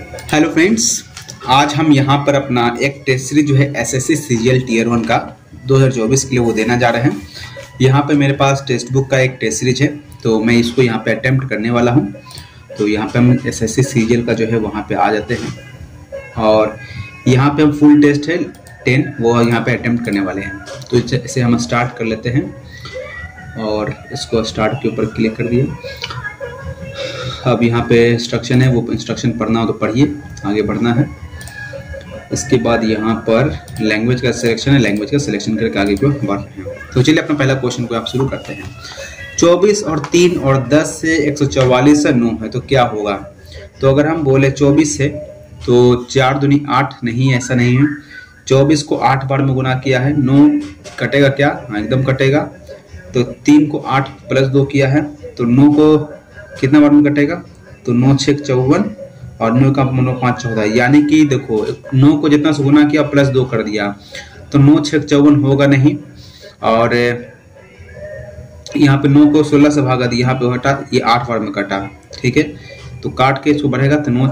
Hello friends, आज हम यहाँ पर अपना एक टेस्ट सीरीज जो है एसएससी सीजीएल टीयर 1 का 2024 के लिए वो देना जा रहे हैं। यहाँ पे मेरे पास टेक्स्ट बुक का एक टेस्ट सीरीज है, तो मैं इसको यहाँ पे अटेम्प्ट करने वाला हूँ। तो यहाँ पे हम एसएससी सीजीएल का जो है वहाँ पे आ जाते हैं और यहाँ पे हम फुल टेस्ट है 10 वो यहाँ पे अटेम्प्ट करने वाले हैं। तो इसे हम स्टार्ट कर लेते हैं और इसको स्टार्ट के ऊपर क्लिक कर दिए। अब यहाँ पे इंस्ट्रक्शन है, वो इंस्ट्रक्शन पढ़ना हो तो पढ़िए, आगे बढ़ना है। इसके बाद यहाँ पर लैंग्वेज का सिलेक्शन है, लैंग्वेज का सिलेक्शन करके आगे को बढ़ना है। तो चलिए अपना पहला क्वेश्चन को आप शुरू करते हैं। 24 और 3 और 10 से 144 से 9 है तो क्या होगा। तो अगर हम बोले 24 से तो 4 दूनी 8 नहीं, ऐसा नहीं है। 24 को 8 बार में गुना किया है, 9 कटेगा क्या, हाँ एकदम कटेगा। तो 3 को 8 प्लस 2 किया है तो 9 को कितना बार में कटेगा, तो 9 6 54 और 9 का 9 5 14, यानी कि देखो 9 को जितना से गुना किया प्लस 2 कर दिया तो 9 6 54 होगा नहीं। और यहाँ पे 9 को 16 से भागा दिया, यहाँ पे हटा, ये 8 बार में कटा, ठीक है। तो काट के इसको बढ़ेगा तो 9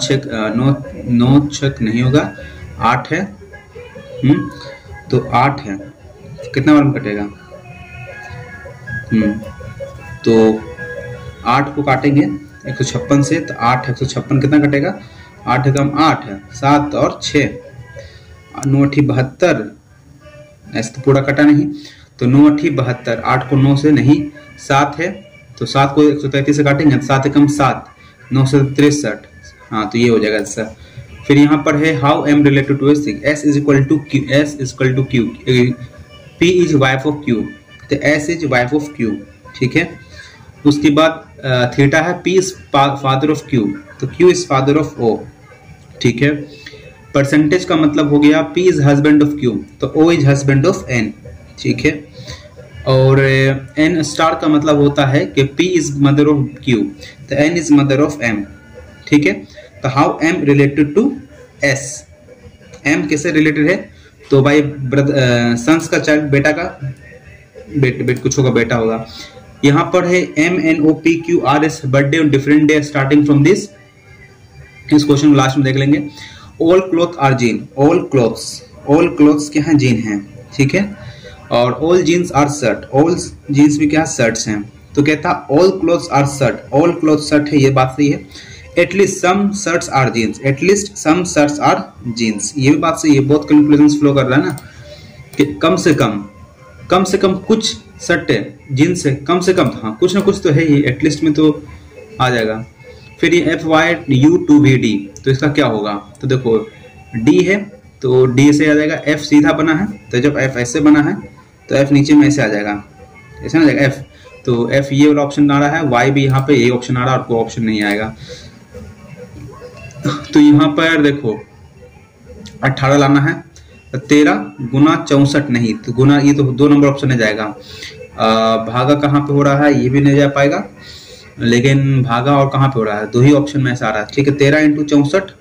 6 नहीं होगा, 8 है। तो 8 है, कितना बार में कटेगा, तो 8 को काटेंगे 156 से, तो 8 156 कितना कटेगा, 8 कम 8 है, 7 और 6 9 8 72, ऐसे तो पूरा कटा नहीं, तो 9 8 72, 8 को 9 से नहीं, 7 है तो 7 को 133 से काटेंगे, 7 कम 7, 9 से 63, हाँ तो ये हो जाएगा ऐसा। फिर यहाँ पर है how M related to S is equal to Q, S is equal to Q, P is wife of Q, तो S is wife of Q, ठीक है। उसके बाद थीटा है, P is father of Q, तो Q is father of O, ठीक है। Percentage का मतलब हो गया P is husband of Q, तो O is husband of N, ठीक है। और एन स्टार का मतलब होता है कि P is mother of Q, तो N is mother of M, ठीक है। तो how M related to S, M कैसे रिलेटेड है, तो भाई सन्स का चाइल्ड, बेटा का बेट कुछ होगा, बेटा होगा। यहाँ पर है MNOPQRS birthday on different day starting from this, इस क्वेश्चन को लास्ट में देख लेंगे। All cloth are jean, all clothes क्या है, जीन है, ठीक है। और all jeans are shirt, all jeans भी क्या शर्ट्स हैं, तो कहता all clothes are shirt, all cloth shirt है, ये बात सही है। At least some shirts are jeans, at least some shirts are jeans, ये भी बात सही है। बहुत कंक्लूजन फ्लो कर रहा है ना, कि कम से कम कुछ शर्ट है, जीन्स है, कम से कम, हाँ कुछ ना कुछ तो है ही, एटलीस्ट में तो आ जाएगा। फिर ये FYU2VD, तो इसका क्या होगा, तो देखो D है तो D से आ जाएगा, F सीधा बना है, तो जब F ऐसे बना है तो F नीचे में ऐसे आ जाएगा, ऐसे ना जाएगा F, तो F ये वाला ऑप्शन आ रहा है, Y भी यहाँ पे ये ऑप्शन आ रहा है और कोई ऑप्शन नहीं आएगा। तो यहाँ पर देखो 18 लाना है, 13 गुना 64 नहीं, तो गुना ये तो 2 नंबर ऑप्शन में जाएगा। भागा कहाँ पे हो रहा है, ये भी नहीं जा पाएगा, लेकिन भागा और कहाँ पे हो रहा है, 2 ही ऑप्शन में ऐसा आ रहा है, ठीक है। 13 × 64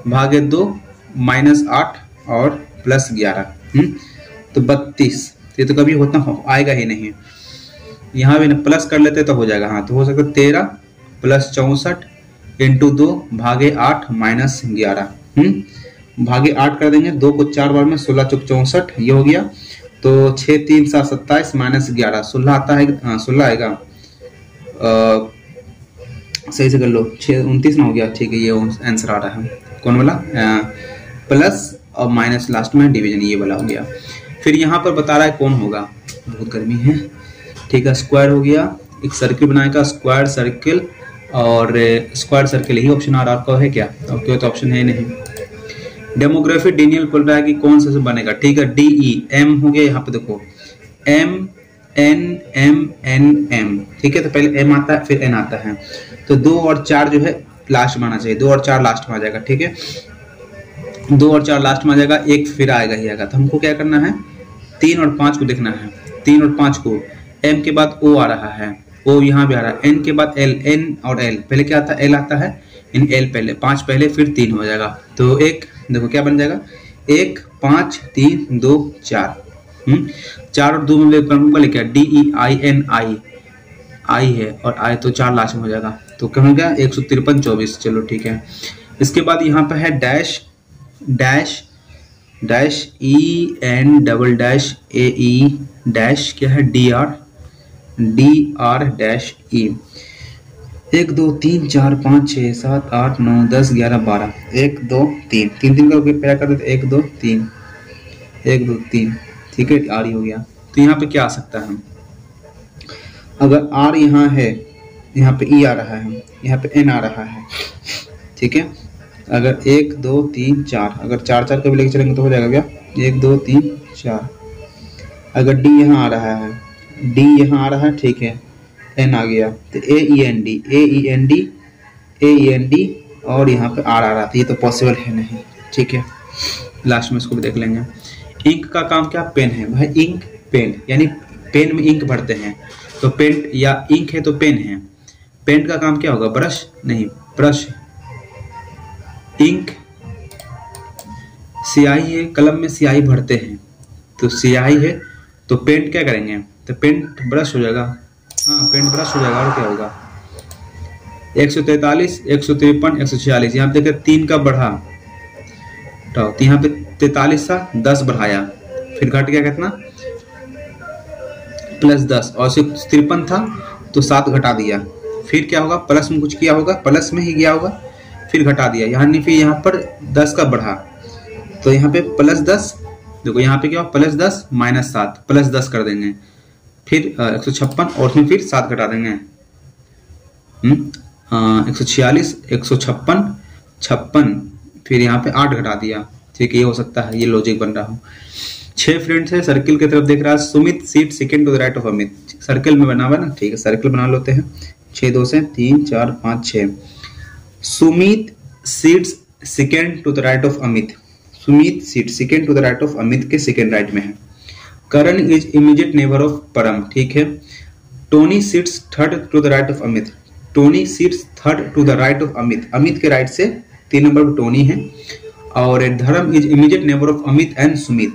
भागे 2 -8 और +11, तो 32, ये तो कभी होता आएगा ही नहीं। यहाँ भी प्लस कर लेते तो हो जाएगा, हाँ तो हो सकता है 13 + 64 × 2 भागे 8 -11, भागे 8 कर देंगे, 2 को 4 बार में, 16 × 64 ये हो गया, तो 6 3 7 27 -11 16 आता है, 16 आएगा, सही से कर लो, 6 29 ना हो गया, ठीक है, ये आंसर आ रहा है कौन वाला, प्लस और माइनस लास्ट में डिवीजन, ये वाला हो गया। फिर यहाँ पर बता रहा है कौन होगा, बहुत गर्मी है, ठीक है। स्क्वायर हो गया, एक सर्किल बनाएगा, स्क्वायर सर्किल, और स्क्वायर सर्किल ही ऑप्शन आ रहा है क्या, ओके तो ऑप्शन है नहीं। डेमोग्राफी डीनियल बोल रहा है कि कौन सा बनेगा, ठीक है, DE, M हो गया, यहाँ पे देखो M N M N M, ठीक है। तो पहले M आता है फिर N आता है, तो 2 और 4 जो है लास्ट में आना चाहिए, 2 और 4 लास्ट में आ जाएगा, ठीक है। 2 और 4 लास्ट में आ जाएगा, 1 फिर आएगा ही आएगा, तो हमको क्या करना है, 3 और 5 को देखना है, 3 और 5 को, M के बाद O आ रहा है, O यहाँ भी आ रहा है, N के बाद L, N और L, पहले क्या आता है, L आता है, इन L पहले, 5 पहले फिर 3 हो जाएगा, तो एक देखो क्या बन जाएगा, 1 5 3 2 4, 4 और 2 में लिखा DEINI, आई है और आई तो 4 लास्ट में हो जाएगा, तो क्या हो गया 153 24, चलो ठीक है। इसके बाद यहाँ पे है dash dash dash EN dash क्या है DR डैश E। 1 2 3 4 5 6 7 8 9 10 11 12 1 2 3 3 3 का पैरा कर देते 1 2 3 1 2 3 ठीक है R हो गया। तो यहाँ पे क्या आ सकता है, अगर R यहाँ है, यहाँ पे E आ रहा है, यहाँ पे N आ रहा है, ठीक है। अगर 1 2 3 4 अगर 4 4 का भी लेके चलेंगे तो हो जाएगा क्या 1 2 3 4। अगर D यहाँ आ रहा है, D यहाँ आ रहा है, ठीक है, N आ गया तो AEND और यहाँ पे R आ रहा था, ये तो पॉसिबल है नहीं, ठीक है। लास्ट में इसको भी देख लेंगे। इंक का काम क्या, पेन है भाई, इंक पेन यानी पेन में इंक भरते हैं, तो पेंट या इंक है तो पेन है। पेंट का काम क्या होगा, ब्रश नहीं, ब्रश। इंक स्याही है, कलम में स्याही भरते हैं, तो स्याही है तो पेंट क्या करेंगे, तो पेंट ब्रश हो जाएगा, हाँ पेंट ब्रश हो जाएगा। और क्या होगा 143 153 146, यहाँ पे देखिए 3 का बढ़ा तो यहाँ पे 43 था 10 बढ़ाया, फिर घट गया कितना +10, और 53 था तो 7 घटा दिया, फिर क्या होगा प्लस में कुछ किया होगा, प्लस में ही गया होगा, फिर घटा दिया, यहाँ फिर यहाँ पर 10 का बढ़ा तो यहाँ पे +10, देखो यहाँ पे क्या होगा +10 -7 +10 कर देंगे, फिर 156 और उसमें फिर 7 घटा देंगे, 146 156 56, फिर यहाँ पे 8 घटा दिया, ठीक है। ये हो सकता है, ये लॉजिक बन रहा हो। 6 फ्रेंड्स है, सर्किल की तरफ देख रहा है, Sumit seat second to the right of Amit, circle में बना हुआ ना, ठीक है, सर्किल बना लेते हैं। 6 2 से 3 4 5 6। Sumit seats second to the right of Amit, Sumit seat second to the right of Amit के सेकंड राइट में है। Karan is immediate neighbour of Param, ठीक है। Tony seats third to the right of Amit, Tony seats third to the right of Amit, Amit के right से 3 number पर Tony है। और Dharam is immediate neighbour of Amit and Sumit,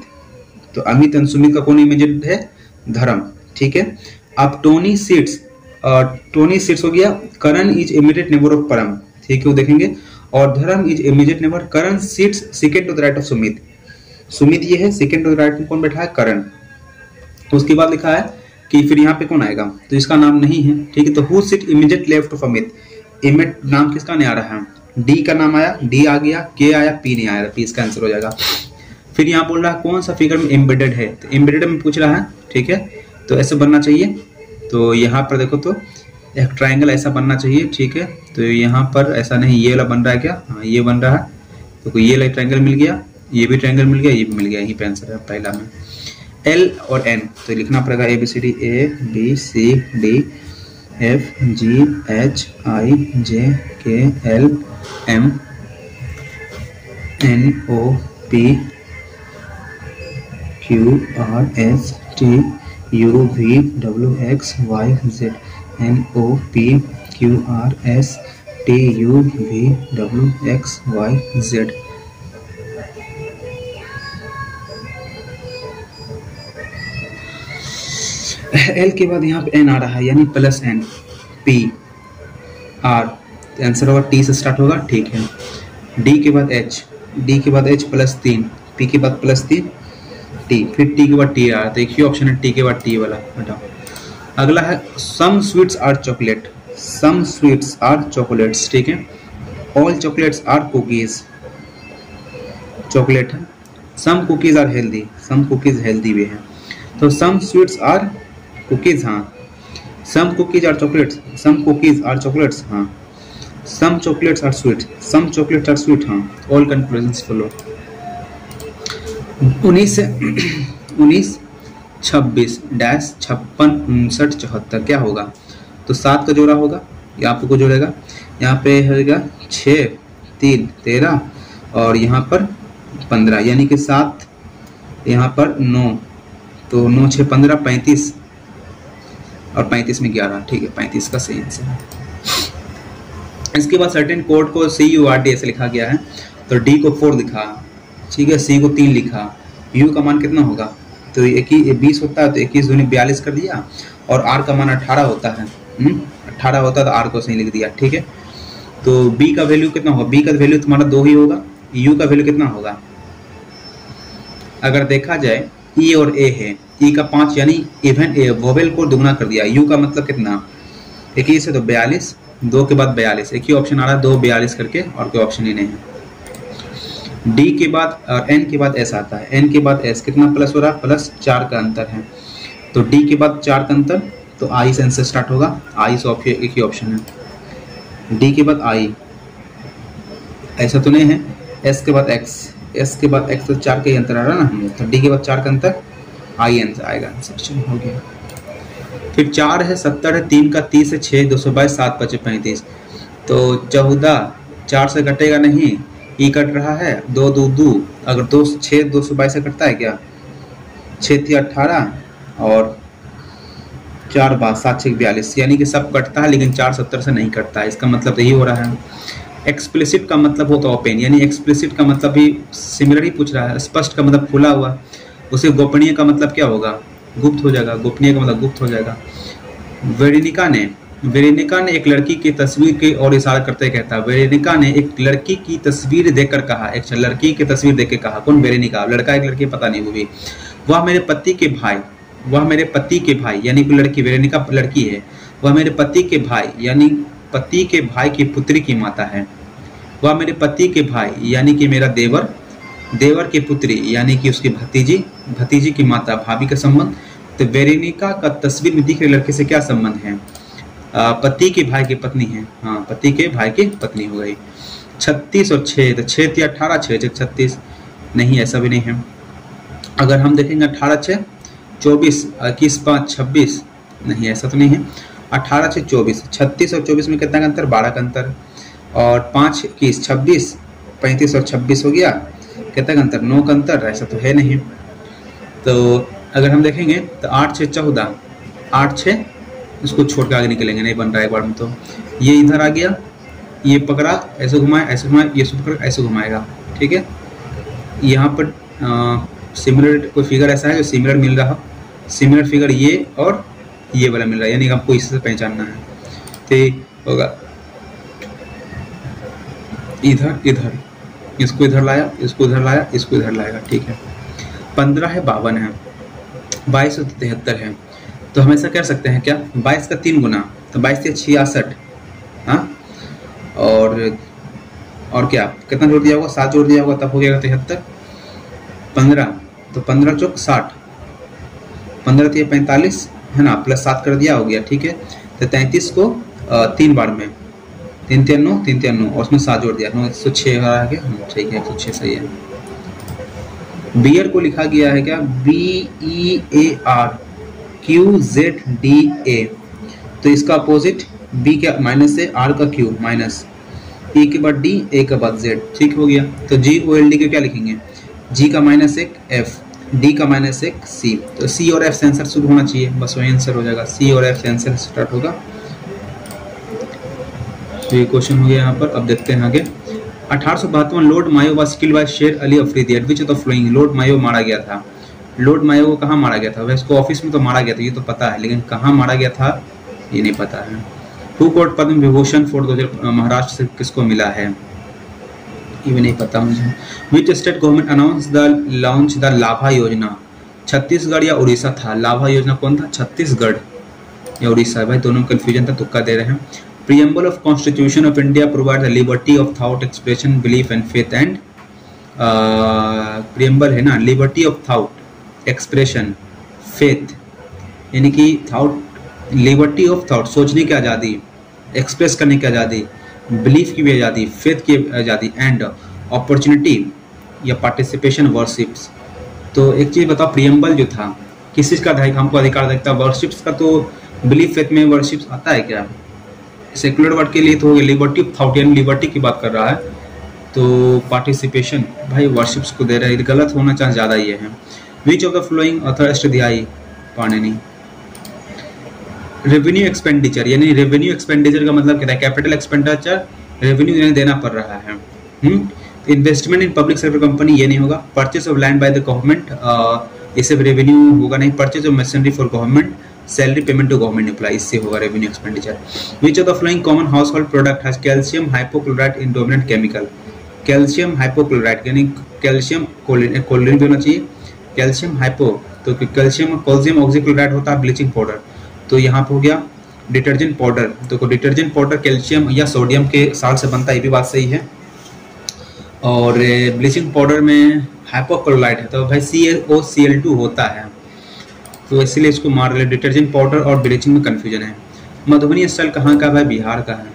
तो अमित एंड सुमित का कौन इमीडिएट है, धर्म, ठीक है। अब टोनी सीट्स हो गया, Karan is immediate neighbour of Param, ठीक है, वो देखेंगे। और Dharam is immediate neighbour, Karan seats second to the right of Sumit, Sumit ये है, सेकंड टू द राइट में कौन बैठा है, करण। तो उसके बाद लिखा है कि फिर यहाँ पे कौन आएगा, तो इसका नाम नहीं है, ठीक है। तो who seat immediate left of Amit, emit नाम किसका नहीं आ रहा है, डी का नाम आया, डी आ गया, के आया, पी नहीं आया, पी इसका आंसर हो जाएगा। फिर यहाँ बोल रहा है कौन सा फिगर में एम्बेडेड है, तो एम्बेडेड में पूछ रहा है, ठीक है। तो ऐसे बनना चाहिए, तो यहाँ पर देखो तो एक ट्राइंगल ऐसा बनना चाहिए, ठीक है। तो यहाँ पर ऐसा नहीं, ये वाला बन रहा है क्या, हाँ ये बन रहा है, तो ये वाला ट्राइंगल मिल गया, ये भी ट्राइंगल मिल गया, ये भी मिल गया, यही पे आंसर है पहला में। L और N तो लिखना पड़ेगा ABCD ABCD FGHIJKL MNOP QRST UVWXYZ NOP QRST UVWXYZ। L के बाद यहाँ पे N आ रहा है, यानी +N P R, आंसर होगा T से स्टार्ट होगा, ठीक है। D के बाद H, D के बाद H +3, P के बाद +3 T, फिर T के बाद T आ रहा है, तो एक ही ऑप्शन है T के बाद T वाला, हटाओ। अगला है some sweets are chocolate, some sweets are chocolates, ठीक है। All chocolates are cookies, chocolate है। Some cookies are healthy, some cookies healthy भी है, तो सम स्वीट्स आर कुकीज, हाँ। Some cookies are chocolates, some cookies are chocolates, हाँ। Some chocolates are sweet, some chocolates are sweet, हाँ। All conclusions follow. 19 से 19 26 dash 56 59 74 क्या होगा, तो 7 का जोड़ा होगा, यहाँ पे को जोड़ेगा, यहाँ पे होगा 6 3 13 और यहाँ पर 15, यानी कि 7 यहाँ पर 9, तो 9 6 15 35 और 35 में 11, ठीक है, 35 का सही आंसर है। इसके बाद सर्टेन कोड को CURD ऐसे लिखा गया है, तो D को 4 लिखा, ठीक है, C को 3 लिखा, U का मान कितना होगा, तो 20 होता है, तो 21 दूनी 42 कर दिया, और R का मान 18 होता है, 18 होता है, तो R को सही लिख दिया, ठीक है। तो बी का वैल्यू कितना होगा, बी का वैल्यू तुम्हारा 2 ही होगा, यू का वैल्यू कितना होगा, अगर देखा जाए ई और ए है, ई का 5 यानी इवन वोवेल को दुगना कर दिया, यू का मतलब कितना 21 है तो 42, 2 के बाद 42, एक ही ऑप्शन आ रहा है 2 42 करके, और कोई ऑप्शन ही नहीं है। डी के बाद और एन के बाद एस आता है, एन के बाद एस कितना प्लस हो रहा है, +4 का अंतर है, तो डी के बाद 4 का अंतर, तो आई से एन से स्टार्ट होगा, आई से एक ही ऑप्शन है, डी के बाद आई, ऐसा तो नहीं है, एस के बाद एक्स, एस के बाद एक्स, तो 4 का ही अंतर आ रहा है ना, तो डी के बाद 4 का अंतर, आई एन से आएगा, सेक्शन हो गया। फिर 4 है, 70 है, 3 का 30 है, 6 222, 7 5 35, तो 14 4 से कटेगा नहीं, ई कट रहा है, 2 2 2, अगर 2 6 222 से कटता है क्या, 6 थी 18 और 4 बार 7 6 42, यानी कि सब कटता है लेकिन 4 70 से नहीं कटता है, इसका मतलब यही हो रहा है। एक्सप्लिसिट का मतलब होता है ओपन, यानी एक्सप्लिसिट का मतलब भी सिमिलर ही पूछ रहा है, स्पष्ट का मतलब खुला हुआ, उसे गोपनीय का मतलब क्या होगा, गुप्त हो जाएगा, गोपनीय का मतलब गुप्त हो जाएगा। वेरेनिका ने एक लड़की की तस्वीर की ओर इशारा करते कहता है, वेरेनिका ने एक लड़की की तस्वीर देखकर कहा, एक लड़की की तस्वीर देख के कहा, कौन वेरेनिका, लड़का एक लड़की पता नहीं, वो भी, वह मेरे पति के भाई, यानी कि लड़की, वेरेनिका लड़की है, वह मेरे पति के भाई यानी पति के भाई की पुत्री की माता है, वह मेरे पति के भाई यानी कि मेरा देवर की पुत्री यानी कि उसकी भतीजी की माता, भाभी का संबंध। तो वेरेनिका का तस्वीर में दिख रहे लड़के से क्या संबंध है, पति के भाई की पत्नी है, हाँ पति के भाई की पत्नी हो गई। 36 और 6, तो 6 थी 18, 6 36, नहीं ऐसा भी नहीं है। अगर हम देखेंगे 18 6 24, 21 5 26, नहीं ऐसा तो नहीं है। 18 6 24, 36 और 24 में कितना का अंतर, 12 का अंतर, और 5 21 26, 35 और 26 हो गया, कितना का अंतर, 9 का अंतर, ऐसा तो है नहीं। तो अगर हम देखेंगे तो 8 6 14, 8 6, इसको छोड़ के आगे निकलेंगे, नहीं बन रहा है एक बार में, तो ये इधर आ गया, ये पकड़ा ऐसे घुमाया, ये पकड़ ऐसे घुमाएगा, ठीक है। यहाँ पर सिमिलर कोई फिगर ऐसा है जो सिमिलर मिल रहा, सिमिलर फिगर ये और ये वाला मिल रहा है, यानी आपको इससे पहचानना है, तो होगा इधर, इसको इधर लाया, इसको इधर लाया, इसको इधर लाएगा, ठीक है। 15 है, 52 है, 22 और 73 है, तो हम ऐसा कर सकते हैं क्या, 22 का 3 गुना, तो 22 से 66, हाँ, और क्या कितना जोड़ दिया होगा, 7 जोड़ दिया होगा, तब हो गया 73, 15, तो 15 चौक 60, 15 थी 45 है ना, प्लस 7 कर दिया, हो गया, ठीक है। तो 33 को 3 बार में, 3 3 9, 3 3 9, और उसमें 7 जोड़ दिया, 106 आ गया, ठीक है, 106 सही है। बियर को लिखा गया है क्या, BEARQZDA, तो इसका अपोजिट बी के माइनस से, आर का क्यू माइनस, ई के बाद डी, ए के बाद जेड, ठीक हो गया। तो GOLD के क्या लिखेंगे, जी का -1 एफ, डी का -1 सी, तो सी और एफ से आंसर शुरू होना चाहिए, बस वही आंसर हो जाएगा, सी और एफ से आंसर स्टार्ट होगा। तो ये क्वेश्चन हो गया यहाँ पर। अब देखते हैं आगे। 1852 Lord Mayo was killed by Sher Ali Afridi, at which of the following, Lord Mayo मारा गया था, लॉर्ड मायो को कहाँ मारा गया था, वैसे इसको ऑफिस में तो मारा गया था, ये तो पता है, लेकिन कहाँ मारा गया था ये नहीं पता है। Who got Padma Vibhushan for 2000 Maharashtra से किसको मिला है, ये भी नहीं पता मुझे। Which state government announce the launch the लाभा योजना, छत्तीसगढ़ या उड़ीसा था, लाभा योजना कौन था, छत्तीसगढ़ या उड़ीसा, भाई दोनों में कंफ्यूजन था, तुक्का दे रहे हैं। Preamble of Constitution of India provides the liberty of thought, expression, belief and faith and preamble है ना, liberty of thought, expression, faith, यानी कि thought, liberty of thought, सोचने की आज़ादी, express करने की आज़ादी, belief की भी आज़ादी, faith की आज़ादी and opportunity या participation worships। तो एक चीज़ बताओ, preamble जो था किस चीज़ का हमको अधिकार देता है, worships का, तो belief faith में worships आता है क्या, सेकुलर वर्ड के लिए तो लिबर्टी ऑफ थॉट, यानी लिबर्टी की बात कर रहा है, तो पार्टिसिपेशन भाई वर्शिप्स को दे रहा है, गलत होना चांस ज़्यादा ये है। Which of the flowing author Ashtadhyayi Panini. Revenue expenditure, यानी रेवेन्यू एक्सपेंडिचर का मतलब क्या है, कैपिटल एक्सपेंडिचर, रेवेन्यू देना पड़ रहा है। Investment in public sector company, ये नहीं होगा। Purchase of land by the government, इससे रेवेन्यू होगा नहीं। Purchase of machinery for government, salary payment to government employ, इससे होगा revenue expenditure. Which of the following common household product has calcium hypochloride in dominant chemical. Calcium hypochloride यानी calcium chlorine भी होना चाहिए, calcium hypo तो calcium oxychloride होता है bleaching powder, तो यहाँ पे हो गया डिटर्जेंट पाउडर। तो डिटर्जेंट पाउडर कैल्शियम या सोडियम के साल्ट से बनता है, ये भी बात सही है। और ब्लीचिंग पाउडर में हाइपोक्लोराइड है तो भाई CaCl2 होता है, तो इसलिए इसको मार रहे। डिटर्जेंट पाउडर और ब्लीचिंग में कंफ्यूजन है। मधुबनी स्थल कहाँ का? भाई बिहार का है।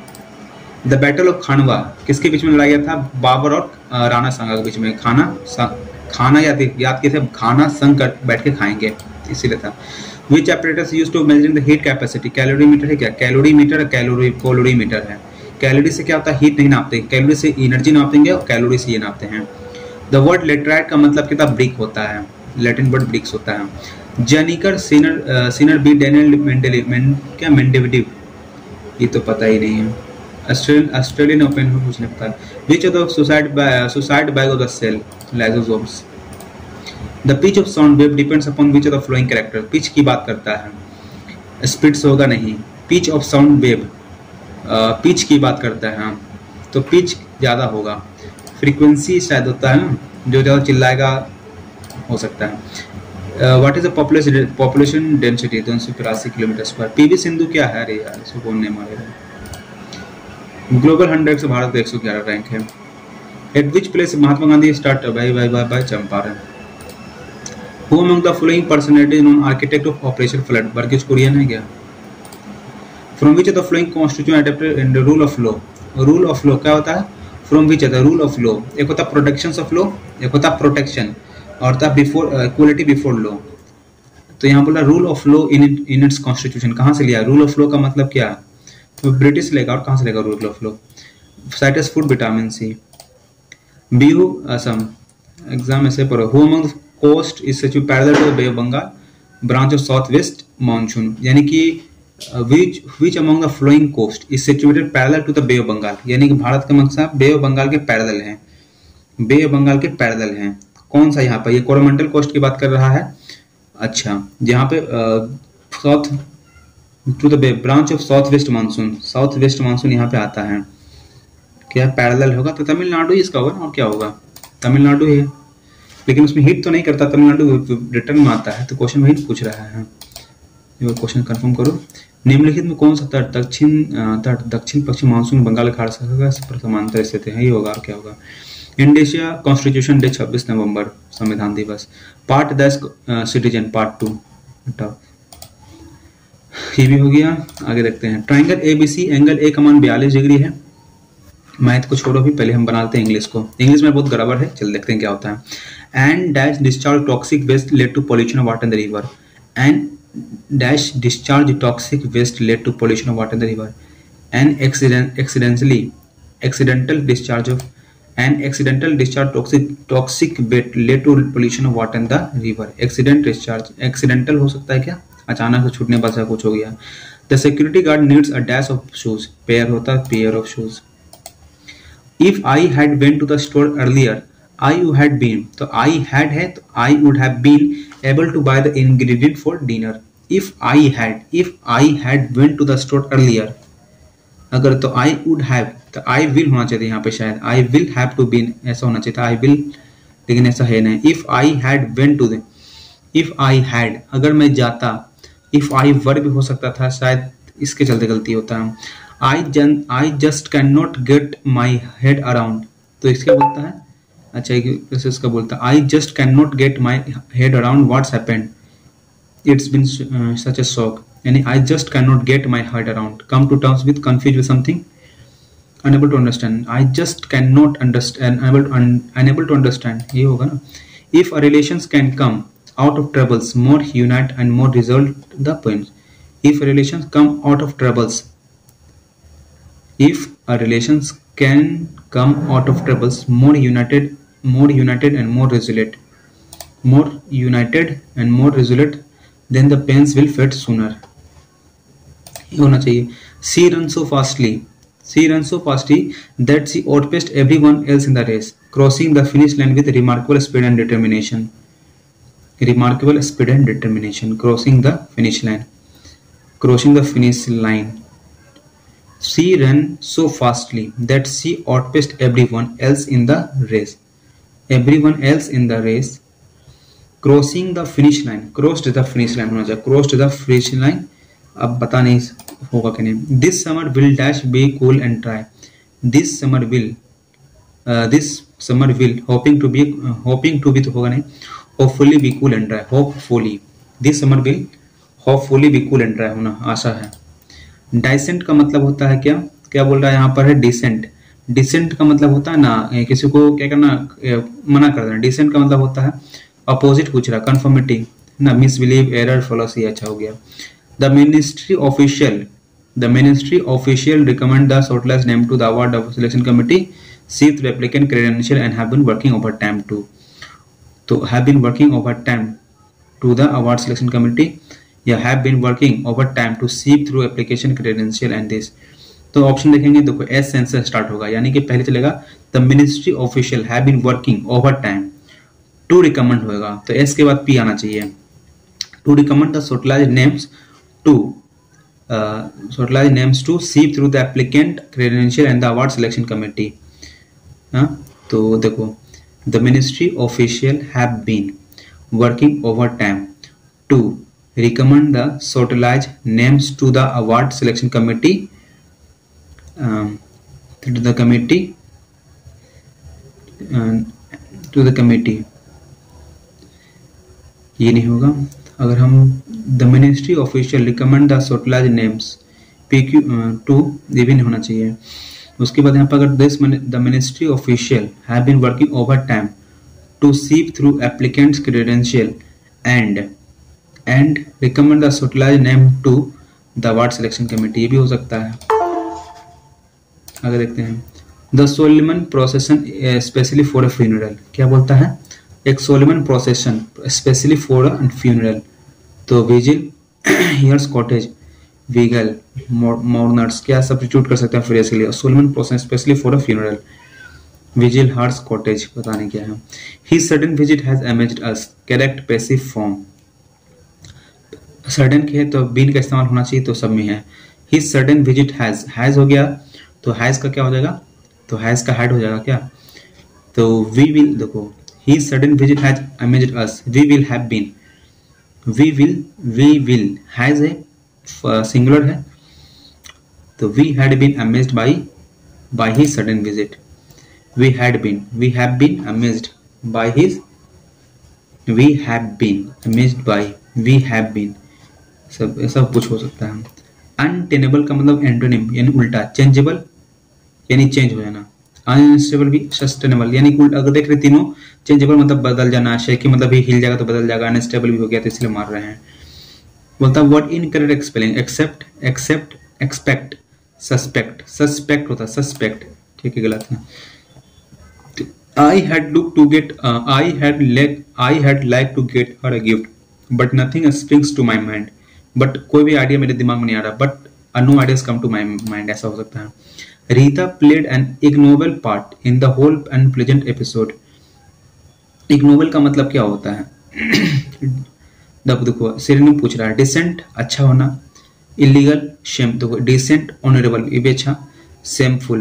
द बैटल ऑफ खानवा किसके बीच में लड़ाई गया था? बाबर और राणा सांगा के बीच में। खाना याद कैसे? खाना संग कर बैठ के खाएंगे, इसीलिए था। विच apparatus used to measuring the heat capacity? Calorimeter है क्या? कैलोरीमीटर कैलोरीमीटर है। कैलोरी से क्या होता है? हीट नहीं नापते, कैलोरी से एनर्जी नापेंगे और कैलोरी से ये नापते हैं। द वर्ड लेटराइट का मतलब कितना? ब्रिक होता है, लैटिन वर्ड ब्रिक्स होता है। जेनिकर सीनर बी डेनियल मेंडेविडिव, ये तो पता ही नहीं है। ऑस्ट्रेलियन ओपन में पूछने पता है। Which of the suicide bag of the cell? Lysosomes. The pitch of sound wave depends upon which of the following character? Pitch की बात करता है, स्पिट्स होगा नहीं। Pitch of sound wave pitch की बात करता है, तो पिच ज़्यादा होगा। फ्रीक्वेंसी शायद होता है ना, जो ज़्यादा चिल्लाएगा हो सकता है। What is the population density? 283 kilometre square. PV Sindhu क्या है? अरे यार इसको कौन नहीं मारेगा। ग्लोबल 100 से भारत का 111 रैंक है। Eight which place Mahatma Gandhi start? भाई Champaran. Who among the following personalities known architect of Operation Flood? Verghese Kurien है क्या? From which of the following constitution adapted in the rule of law? Rule of law क्या होता है? From which of the rule of law? एक होता है protections of law, एक होता है protection, और होता है before equality before law। तो यहाँ बोला rule of law in its constitution, कहाँ से लिया? Rule of law का मतलब क्या है? तो ब्रिटिश लेगा, और कहाँ से लेगा rule of law? Citrus food, vitamin C. Bihu Assam exam ऐसे पढ़ो। Who among the coast is situated parallel to the Bay of Bengal, branch of southwest monsoon, यानी कि which among the flowing coast is situated parallel to the Bay of Bengal, यानी कि भारत का मकसद बे of Bengal के parallel है, बे of Bengal के parallel हैं। कौन सा? यहाँ पर ये कोरोमंडल कोस्ट की बात कर रहा है। अच्छा, जहाँ पे south to the bay branch of south west monsoon यहाँ पे आता है। क्या पैरेलल होगा? तो तमिलनाडु इसका होगा ना, और क्या होगा? तमिलनाडु है, लेकिन उसमें हिट तो नहीं करता, तमिलनाडु रिटर्न में आता है, तो क्वेश्चन में हिट पूछ रहा है। ये क्वेश्चन कंफर्म करो। निम्नलिखित में कौन सा तट दक्षिण पश्चिम मानसून बंगाल खाड़ी का समांतर स्थित है? ये होगा, क्या होगा? इंडोनेशिया कॉन्स्टिट्यूशन डे 26 नवंबर, संविधान दिवस। पार्ट 10 सिटीजन, पार्ट 2 ये भी हो गया। आगे देखते हैं। ट्राइंगल ABC एंगल A का मान 42 डिग्री है। मैथ को छोड़ो, भी पहले हम बनाते हैं इंग्लिश को। इंग्लिश में बहुत गड़बड़ है, चल देखते हैं क्या होता है। And dash discharge toxic waste led to pollution of water in the river. And dash discharge toxic waste led to pollution of water in the river. And accidental discharge toxic waste led to pollution of water in the river. Accidental हो सकता है क्या? अचानक से छूटने पर कुछ हो गया। The security guard needs a dash of shoes, pair होता है, pair of shoes. If I had went to the store earlier, I would had been, तो I had है तो I would have been able to buy the ingredient for dinner. If I had went to the store earlier, अगर तो I would have, तो I will होना चाहिए यहाँ पे, शायद I will have to been ऐसा होना चाहिए था, I will, लेकिन ऐसा है नहीं। If I had went to the, if I had अगर मैं जाता, if I were भी हो सकता था, शायद इसके चलते गलती होता है। I just cannot get my head around, तो इसका बोलता है, अच्छा कैसे इसका बोलता है, I just cannot get my head around what's happened, it's been such a shock, यानी I just cannot get my head around, come to terms with, confused with something, unable to understand, I just cannot understand, unable to understand, ये होगा ना। If a relations can come out of troubles, more unite and more resolve the points. If relations come out of troubles, if a relations can come out of troubles, more united and more resolute, then the pains will fade sooner. ये होना चाहिए। She runs so fastly that she outpaced everyone else in the race, crossing the finish line with remarkable speed and determination. Crossing the finish line. Crossing the finish line, she ran so fastly that she outpaced everyone else in the race. Everyone else in the race. Crossing the finish line. Crossed the finish line होना चाहिए. Crossed the finish line. अब पता नहीं होगा कि नहीं. This summer will dash be cool and dry. This summer will hoping to be तो होगा नहीं. Hopefully be cool and dry. Hopefully. This summer will hopefully be cool and dry होना आशा है. डाइसेंट का मतलब होता है क्या, क्या बोल रहा है यहाँ पर है डिसेंट. डिसेंट का मतलब होता है ना किसी को क्या करना, मना कर देना. डिसेंट का मतलब होता है अपोजिट पूछ रहा, कन्फर्मिटी ना, मिसबिलीव, एरर, फॉलोसी. अच्छा हो गया. The ministry official recommend the shortlist name to the award of selection committee, see through applicant credential and have been working overtime to. तो have been working overtime to the award selection committee या have been working overtime to seek through application credential and this. तो option देखेंगे, देखो S sense से start होगा, यानी कि पहले चलेगा the ministry official have been working overtime, to recommend होगा तो एस के बाद पी आना चाहिए. To recommend the shortlisted names to seek through the applicant credential and the award selection committee. तो देखो the ministry official have been working overtime to recommend the shortlisted names to the award selection committee to the committee. ये नहीं होगा. अगर हम the ministry official recommend the shortlisted names PQ to, ये भी नहीं होना चाहिए. उसके बाद यहाँ पर अगर the ministry official have been working over time to sift through applicants credential and recommend the shortlisted name to the award selection committee, ये भी हो सकता है. अगर देखते हैं the Solemn procession especially for a funeral, क्या बोलता है, एक Solemn procession especially for a funeral. तो vigil, here's cottage, vigil, mourners, क्या सब्स्टिट्यूट कर सकते हैं फ्रेज के लिए. Solemn procession especially for a funeral, vigil, hearse, cottage, पता नहीं क्या है. His sudden visit has amazed us, correct passive form. Sudden के है तो बीन का इस्तेमाल होना चाहिए, तो सब में है. हिज सडन विजिट हैज हो गया, तो हैज का क्या हो जाएगा, तो हैज का हैड हो जाएगा क्या. तो वी विल, देखो his sudden visit has amazed us, we will have been, we will has है सिंगुलर है, तो we had been amazed by his sudden visit. We have been amazed by his, we have been amazed by, we have been, सब कुछ हो सकता है. Untenable का मतलब एंटोनिम यानी उल्टा, चेंजेबल यानी चेंज हो जाना, अनस्टेबल भी सस्टेनेबल यानी उल्टा. अगर देख रहे तीनों, चेंजेबल मतलब बदल जाना, शेकी मतलब हिल जाएगा तो बदल जाएगा, अनस्टेबल भी हो गया तो इसलिए मार रहे हैं. बोलता what incorrect spelling, except, expect, suspect होता, सस्पेक्ट, ठीक है, गलत है. I had liked to get her a gift, but nothing springs to my mind. But कोई भी आइडिया मेरे दिमाग में नहीं आ रहा. But no ideas come to my mind, ऐसा हो सकता है. Rita played an ignoble part in the whole unpleasant episode. Ignoble का मतलब क्या होता है? देखो सिरिन पूछ रहा है. Decent अच्छा होना, illegal shame, देखो decent honorable ये भी अच्छा, shameful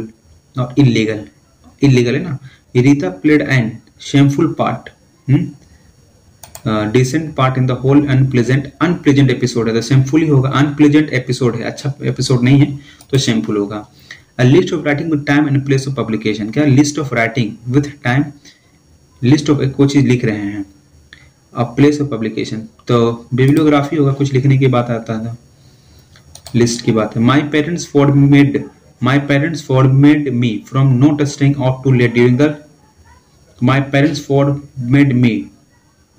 और illegal है ना. Rita played an shameful part, decent part in the whole unpleasant episode है, तो shameful ही होगा. unpleasant episode है, अच्छा episode नहीं है तो shameful होगा. A list of writing with time and place of publication, क्या list of writing with time, list of कोई चीज लिख रहे हैं, अब place of publication तो bibliography होगा, कुछ लिखने की बात आता था, list की बात है. My parents forbade me from not staying out too late during the. My parents forbade me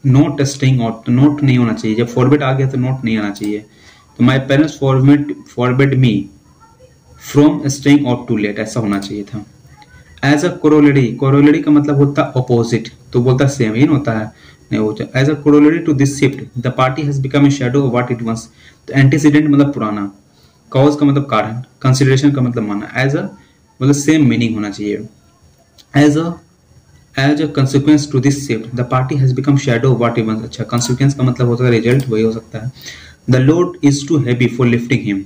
not staying out. Not नहीं होना चाहिए, जब forbade आ गया तो not नहीं आना चाहिए. तो my parents forbade me from staying out too late ऐसा होना चाहिए था. As a corollary का मतलब होता है opposite, तो बोलता same ही होता है, नहीं होता. As a corollary to this shift, the party has become a shadow of what it was. तो antecedent मतलब पुराना, cause का मतलब कारण, consideration का मतलब माना, as a मतलब सेम मीनिंग होना चाहिए. As a consequence to this shift, the party has become shadow of what it was. अच्छा, consequence का मतलब होता है रिजल्ट, वही हो सकता है. The load is too heavy for lifting him,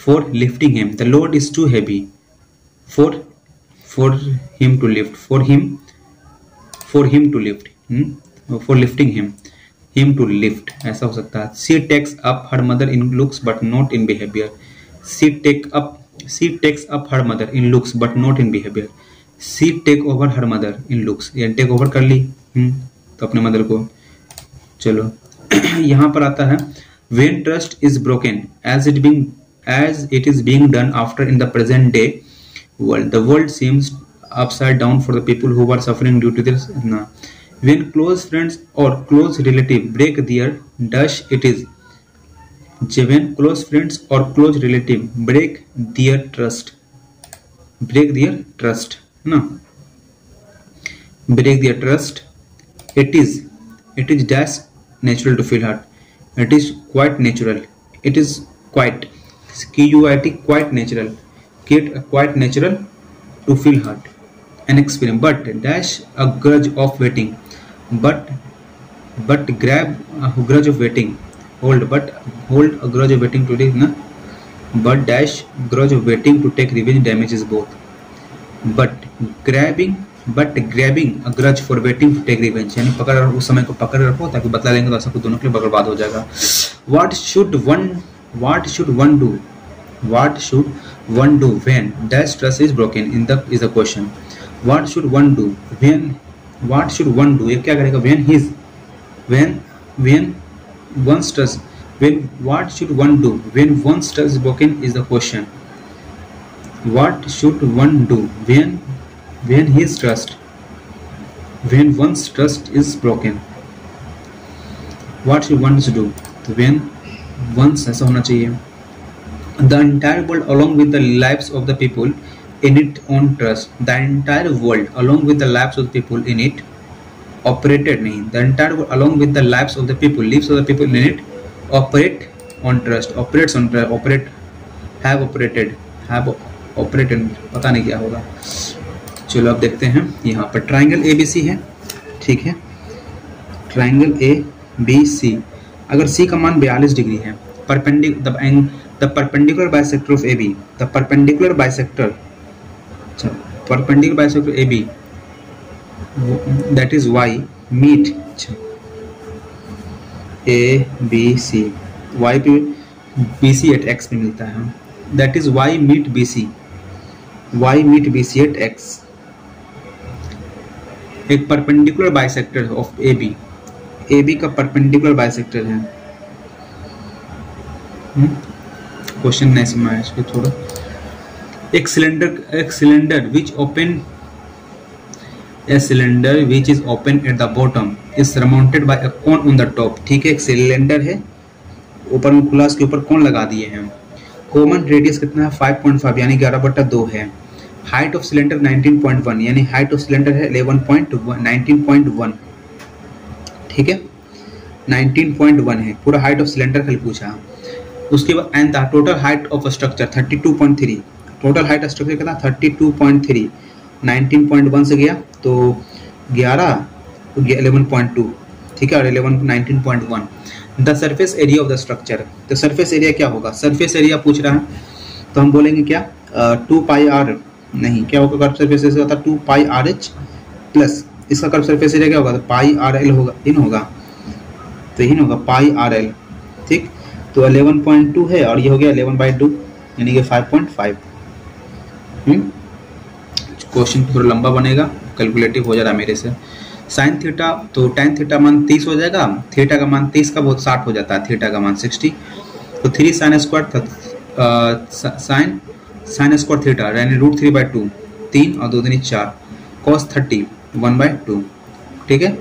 for lifting him, the load is too heavy for him to lift, for him to lift, for lifting him to lift, ऐसा हो सकता है। She takes up her mother in looks but not in behaviour, she takes up her mother in looks but not in behaviour, she take over her mother in looks, यानी take over कर ली तो अपने mother को। चलो यहाँ पर आता है when trust is broken as it is being done after in the present day world, the world seems upside down for the people who are suffering due to this. When close friends or close relative break their dash, it is when close friends or close relative break their trust ना, break their trust, it is dash natural to feel hurt, it is quite natural, it is quite quite natural, quite natural to feel hurt and experience, but dash a grudge of waiting, but grab a grudge of waiting, hold a grudge of waiting today na, but dash grudge of waiting to take revenge damages both, but grabbing a grudge for waiting to take revenge, यानी पकड़ उस समय को पकड़ रखो ताकि बदला लेंगे तो ऐसा कुछ दोनों के लिए बर्बाद हो जाएगा। What should one do when dash trust is broken is the question. What should one do ये क्या करेगा what should one do when one's trust is broken is the question. What should one do when one's trust is broken, what should one do when one's, ऐसा होना चाहिए, the entire world along with the lives of the people in it on trust, the entire world along with the lives of the people in it operated नहीं, the entire world along with the lives of the people in it operate on trust, operates on trust, have operated पता नहीं क्या होगा। चलो अब देखते हैं यहाँ पर ट्राइंगल ABC है, ठीक है, ट्राइंगल ABC अगर C का मान 42 डिग्री है, the perpendicular bisector of AB, the perpendicular bisector AB that is Y meet ABC, Y पे BC at X में मिलता है, that is Y meet BC at X, एक परपेंडिकुलर बाइसेक्टर ऑफ AB का perpendicular bisector है। Question नहीं समझ आया इसको थोड़ा। एक cylinder which is open at the bottom is surmounted by a cone on the top, ठीक है, एक सिलेंडर है ऊपर में खुला, उसके ऊपर कौन लगा दिए हैं। कॉमन रेडियस कितना है 5.5 यानी 11/2 है। हाइट ऑफ सिलेंडर 19.1 यानी हाइट ऑफ सिलेंडर है 19.1, ठीक है, 19.1 है पूरा हाइट ऑफ सिलेंडर कल पूछा। उसके बाद and the total height of structure 32.3, total height of structure कितना 32.3, 19.1 से गया तो 11.2, ठीक है, और 19.1। The surface area of the structure, तो सरफेस एरिया क्या होगा, सरफेस एरिया पूछ रहा है तो हम बोलेंगे क्या 2 पाई आर, नहीं क्या होगा कर्व सरफेस एरिया होता है 2 पाई आर एच प्लस इसका कर्व सरफेस एरिया क्या होगा तो पाई आर एल होगा, इन होगा पाई आर एल, ठीक, तो 11.2 है और ये हो गया 11/2 यानी कि 5.5। क्वेश्चन थोड़ा लंबा बनेगा, कैलकुलेटिव हो जा रहा है मेरे से। साइन थीटा तो tan थीटा मान 30 हो जाएगा, थीटा का मान 30 का बहुत 60 हो जाता है, थीटा का मान 60, तो 3 sine square sine square theta यानी √3/2, 3 और 2 दूनी 4, cos 30 1/2, ठीक है।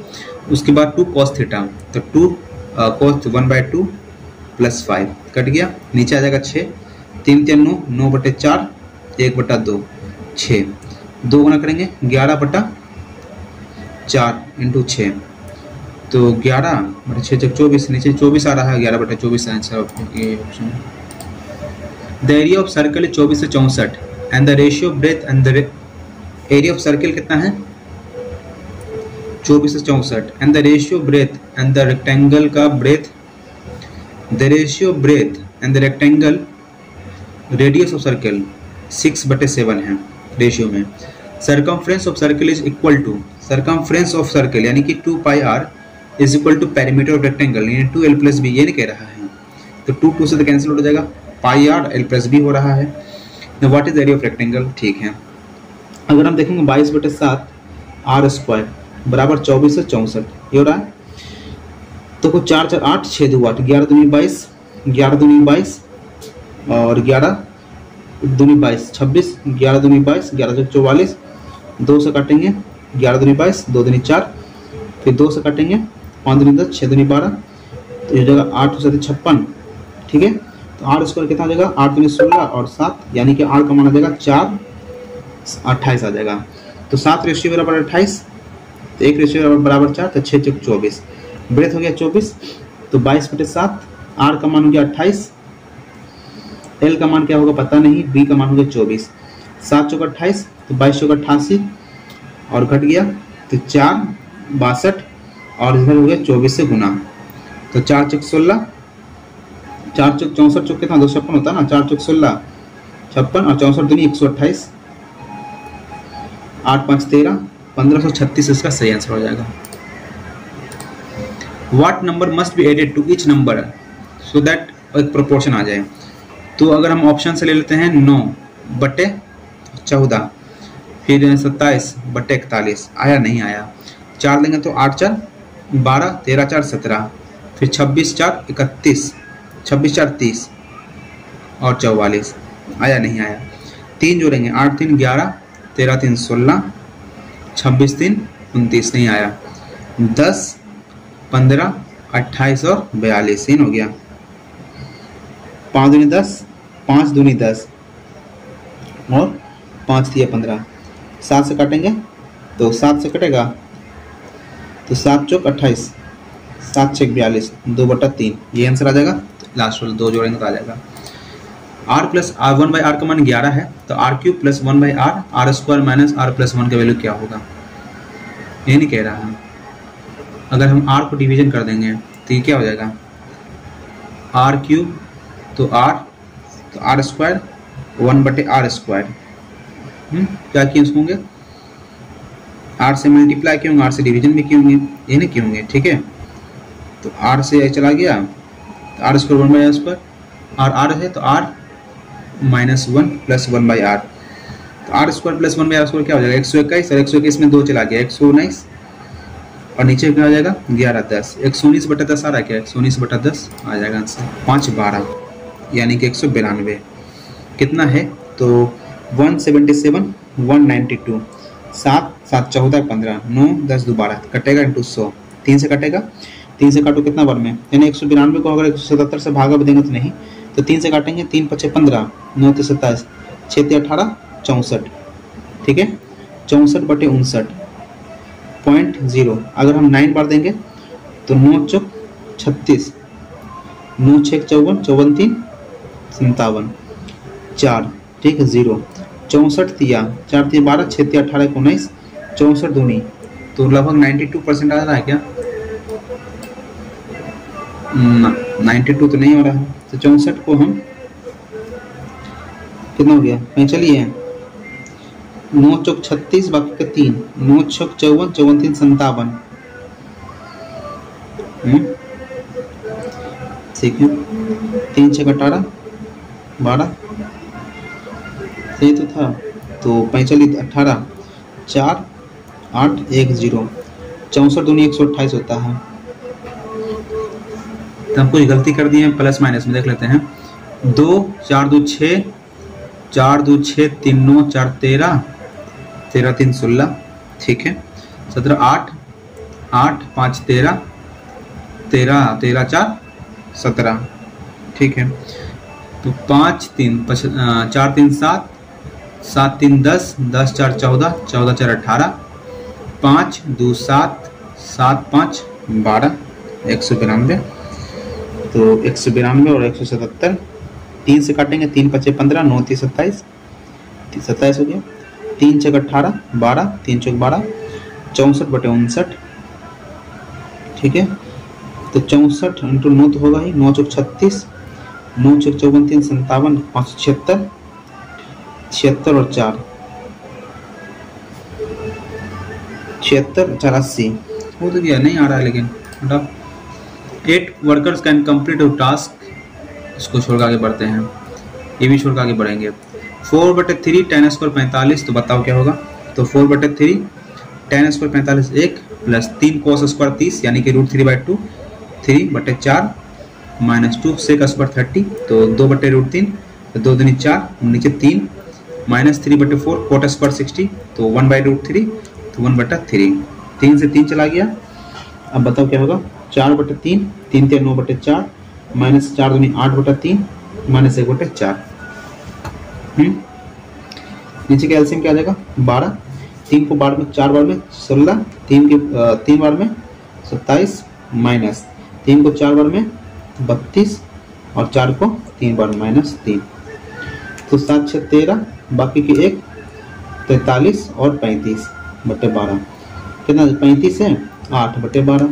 उसके बाद 2 cos थीटा तो 2 cos 1/2 प्लस 5 कट गया, नीचे आ जाएगा 6, 3 3 9 9/4 1/2 6, 2 गुना करेंगे 11/4 इंटू 6 तो 11/6 24, नीचे 24 आ रहा है, 11/24 आंसर ये option. The area of circle 24 से 64 and the ratio breadth and the area of circle कितना है 24 से 64 and the ratio breadth and the rectangle का breadth the ratio breadth and the rectangle radius of circle 6/7 है ratio में। Circumference of circle is equal to, circumference of circle यानी कि 2πr is equal to perimeter of rectangle यानी 2l+b, ये नहीं कह रहा है। तो 2 से तो कैंसिल हो जाएगा, πr l+b हो रहा है। What is area of rectangle, ठीक है। अगर हम देखेंगे 22/7 r² बराबर 24 से 64 ये हो रहा है। तो कुछ 4 4 8 6 2 8 11 दूनी 22 11 दूनी 22 और 11 दूनी 22 26 11 दूनी 22 11 44 2 से काटेंगे 11 दूनी 22 2 दूनी 4 फिर 2 से काटेंगे 5 दूनी 10 6 दूनी 12 तो ये जगह 8 से 56, ठीक है। तो r² कितना हो जाएगा 8 दूनी 16 और 7 यानी कि r का मान आ जाएगा 4 28 आ जाएगा। तो 7 रेशियो बराबर 28 तो 1 रेशियो बराबर 4 तो 6 × 24 ब्रेथ हो गया 24। तो 22/7 r का मान हो गया 28, l का मान क्या होगा पता नहीं, b का मान हो गया 24, 7 × 28 तो 22 × 88 और घट गया तो 4 62 और इधर हो गया 24 से गुना तो 4 × 16 4 × 64 कितना 256 होता है ना, 4 × 16 56 और 64 दूनी 128 8 5 13 1536 इसका सही आंसर हो जाएगा। What number must be added to each number so that एक प्रोपोर्शन आ जाए। तो अगर हम ऑप्शन से ले लेते हैं 9/14 फिर 27/41 आया नहीं आया, 4 देंगे तो 8 4 12 13 4 17 फिर 26 4 31 26 4 30 और 44 आया नहीं आया। 3 जोड़ेंगे 8 3 11 13 3 16 26 3 29 नहीं आया। 10 15 28 और 42 इन हो गया। 5 दूनी 10 5 दूनी 10 और 5 दिया 15, 7 से काटेंगे तो 7 से कटेगा तो 7 चौक 28 7 6 42 2/3 ये आंसर आ जाएगा। लास्ट वाला 2 जोड़ेंगे तो आ जाएगा। r + 1/r का मान 11 है तो r³ + 1/r r² - r + 1 का वैल्यू क्या होगा, ये नहीं कह रहा है। अगर हम r को डिवीजन कर देंगे तो ये क्या हो जाएगा r³ तो r तो r² 1/r²। क्या किए होंगे r से मल्टीप्लाई किए होंगे, r से डिवीजन भी किए होंगे, ये नहीं किए होंगे, ठीक है। तो r से चला गया तो r² 1/r² और r है तो r - 1 + 1/r तो r² + 1/r² क्या हो जाएगा 121 और 121 में 2 चला गया 119 और नीचे क्या आ जाएगा 11 10 119/10 आ रहा है क्या 119/10 आ जाएगा आंसर। 5 12 यानी कि 192 कितना है तो 177 192 7 7 14 15 9 10 2 12 कटेगा × 100 3 से कटेगा 3 से काटो कितना बार में यानी 192 को अगर 177 से भागा भी देंगे तो नहीं तो 3 से काटेंगे 3 × 5 15 9 × 27 6 × 18 64, ठीक है 64/59.0। अगर हम 9 बार देंगे तो 9 चौक 36 9 6 54 54 3 57 4, ठीक है 0 64 दिया 4 3 12 6 3 18 19 64 दूनी तो लगभग 92% आ रहा है क्या 92 तो नहीं हो रहा है। तो 64 को हम कितना हो गया कहीं चलिए 9 चौक 36 बाकी का 3 9 छक 54 54 3 57 ठीक है 3 6 18 12 सही तो था तो 45 18 4 8 1 0 64 दूनी 128 होता है। तो हम कुछ गलती कर दी है प्लस माइनस में देख लेते हैं 2 4 2 6 4 2 6 3 9 4 13 13 3 16 ठीक है 17 8 8 5 13 13 13 4 17 ठीक है। तो 5 3 4 3 7 7 3 10 10 4 14 14 4 18 5 2 7 7 5 12 192 तो 192 और 177 3 से काटेंगे 3 5 15 9 3 27 27 हो गया 3 6 18 12 3 चौक 12 64/59 ठीक है तो 64 इंटू 9 तो होगा ही, 9 चौक 36, 9 चौक 54 3 57, 576, 76 और 4 76 4 80 हो तो गया, नहीं आ रहा है लेकिन मतलब 8 workers can complete your task. इसको छोड़ के आगे बढ़ते हैं, ये भी छोड़ के आगे बढ़ेंगे। 4/3 10 स्क्वायर 45, तो बताओ क्या होगा। तो 4/3 10 स्क्वायर 45 1 प्लस 3 कोस स्क्वायर 30 यानी कि √3/2 3/4 माइनस 2 सेक स्क्वायर 30, तो 2/√3, तो 2 दूनी 4 नीचे 3 माइनस 3/4 कोट स्क्वायर 60, तो 1/√3, तो 1/3, 3 से 3 चला गया। अब बताओ क्या होगा। 4/3 3 3 9/4 माइनस 4 दूनी 8/3 माइनस 1/4। नीचे का एलसीएम क्या आ जाएगा 12, 3 को बार में 4 बार में 16, 3 बार में 27 माइनस 3 को 4 बार में 32 और 4 को 3 बार माइनस 3, तो 7 6 13, बाकी के 1 43 और 35/12 कितना 35 है 8/12,